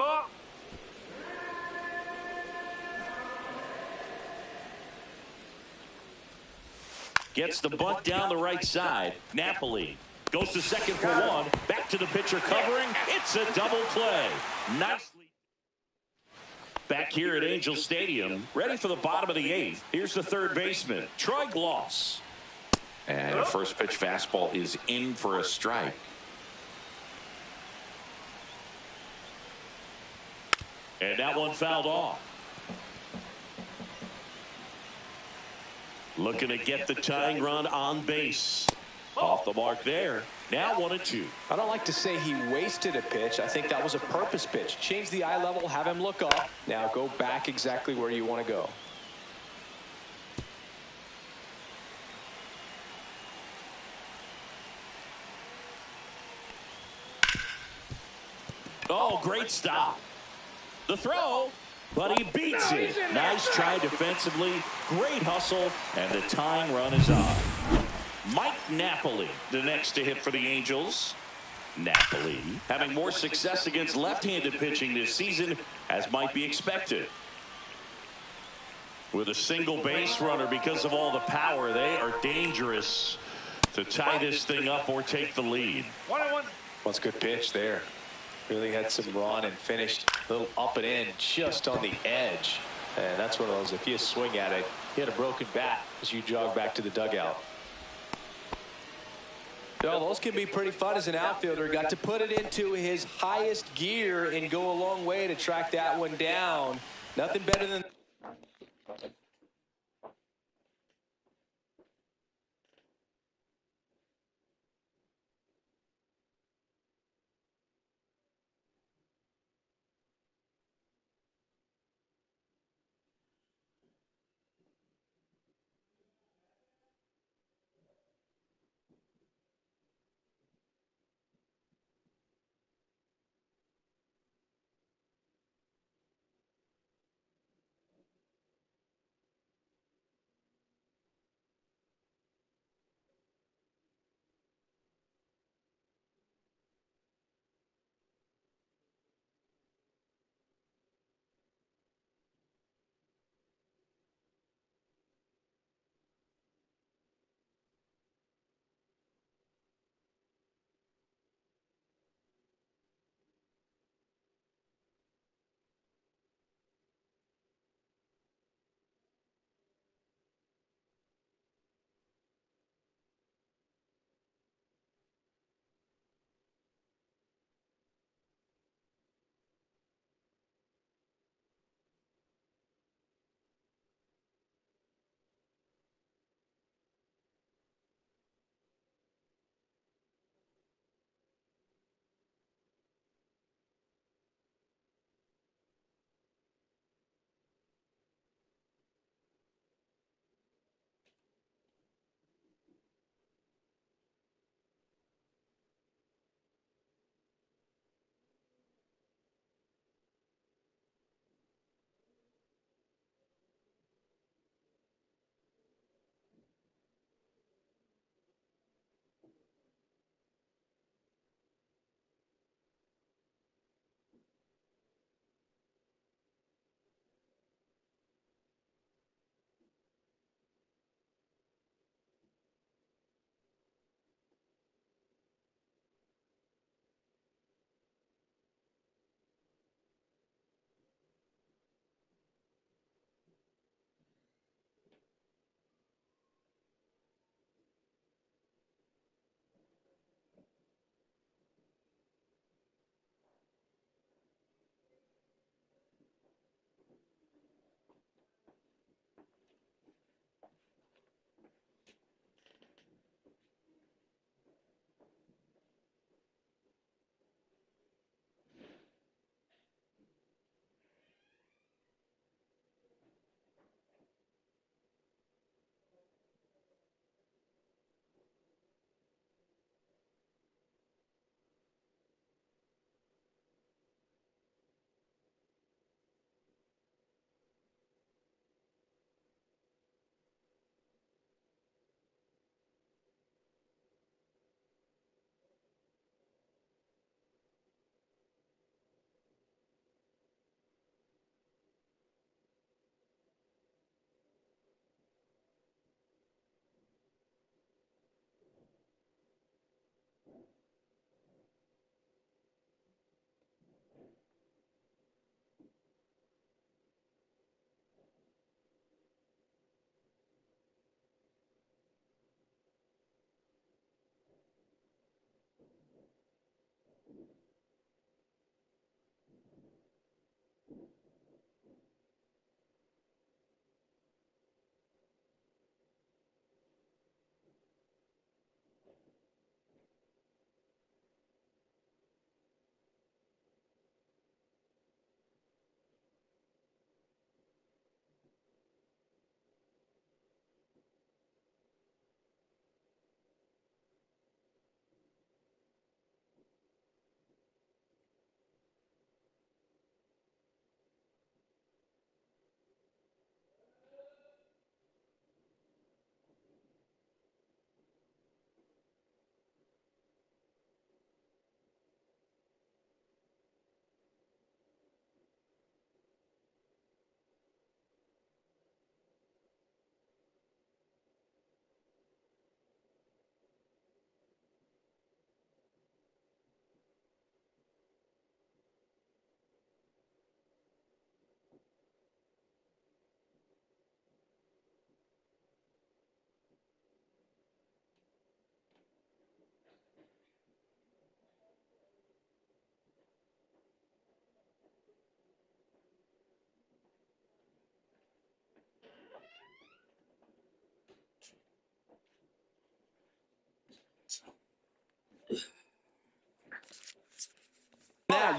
Gets the bunt down the right side. Napoli goes to second for 1. Back to the pitcher covering. It's a double play. Nicely. Back here at Angel Stadium, ready for the bottom of the 8th. Here's the 3rd baseman, Troy Gloss. And a first pitch fastball is in for a strike. And that one fouled off. Looking to get the tying run on base. Off the mark there. Now 1-2. I don't like to say he wasted a pitch. I think that was a purpose pitch. Change the eye level, have him look up. Now go back exactly where you want to go. Oh, great stop. The throw, but he beats it. Nice try defensively. Great hustle, and the tying run is on. Mike Napoli, the next to hit for the Angels. Napoli having more success against left-handed pitching this season, as might be expected. With a single base runner, because of all the power, they are dangerous to tie this thing up or take the lead. 1-1. What's a good pitch there. Really had some run and finished a little up and in, just on the edge. And that's one of those, if you swing at it, you had a broken bat as you jog back to the dugout. Well, those can be pretty fun as an outfielder. Got to put it into his highest gear and go a long way to track that one down. Nothing better than...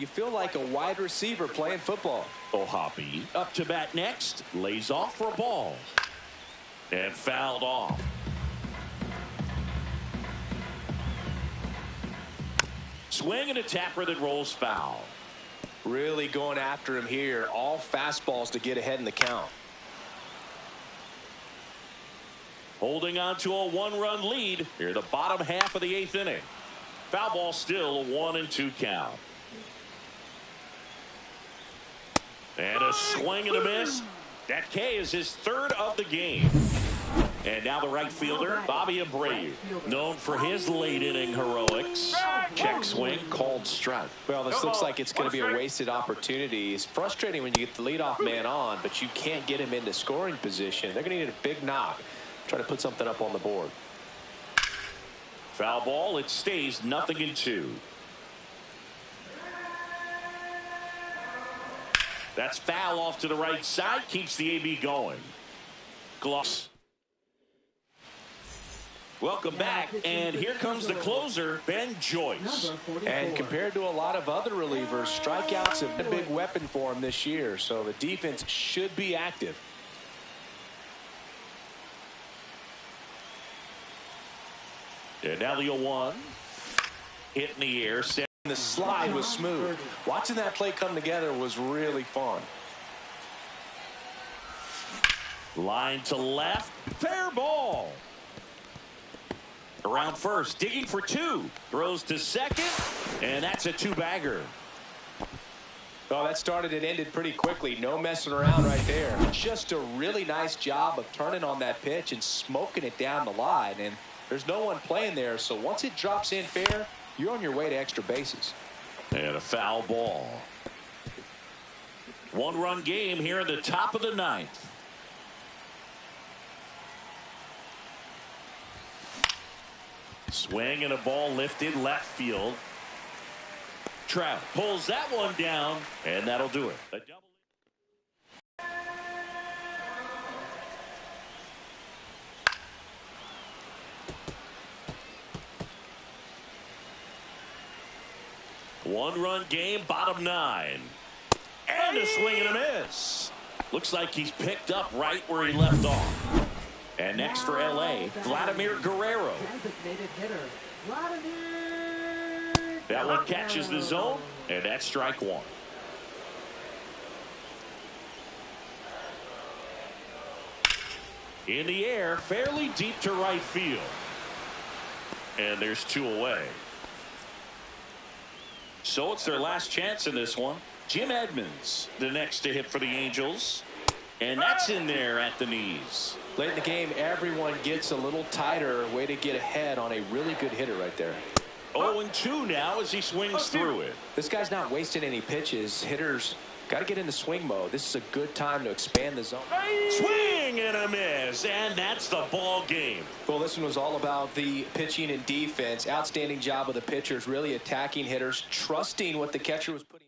you feel like a wide receiver playing football. O'Hoppe up to bat next. Lays off for a ball. And fouled off. Swing and a tapper that rolls foul. Really going after him here. All fastballs to get ahead in the count. Holding on to a 1-run lead here, the bottom half of the 8th inning. Foul ball, still a 1-2 count. And a swing and a miss. That K is his 3rd of the game. And now the right fielder, Bobby Abreu, known for his late inning heroics. Check swing, called strike. Well, this looks like it's going to be a wasted opportunity. It's frustrating when you get the leadoff man on, but you can't get him into scoring position. They're going to need a big knock. Try to put something up on the board. Foul ball. It stays 0-2. That's foul off to the right side. Keeps the AB going. Gloss. Welcome back, and here comes the closer, Ben Joyce. And compared to a lot of other relievers, strikeouts have been a big weapon for him this year, so the defense should be active. And now the 0-1. Hit in the air. The slide was smooth. Watching that play come together was really fun. Line to left. Fair ball. Around first. Digging for 2. Throws to second. And that's a 2-bagger. Oh, that started and ended pretty quickly. No messing around right there. Just a really nice job of turning on that pitch and smoking it down the line. And there's no one playing there, so once it drops in fair, you're on your way to extra bases. And a foul ball. 1-run game here in the top of the 9th. Swing and a ball lifted left field. Trout pulls that one down, and that'll do it. A double. One-run game, bottom 9. And a swing and a miss. Looks like he's picked up right where he left off. And next for L.A., Vladimir Guerrero. That one catches the zone, and that's strike 1. In the air, fairly deep to right field. And there's 2 away. So it's their last chance in this one. Jim Edmonds, the next to hit for the Angels. And that's in there at the knees. Late in the game, everyone gets a little tighter. Way to get ahead on a really good hitter right there. 0-2 now as he swings through it. This guy's not wasting any pitches. Hitters got to get into swing mode. This is a good time to expand the zone. Swing and a miss, and that's the ball game. Well, this one was all about the pitching and defense. Outstanding job of the pitchers, really attacking hitters, trusting what the catcher was putting.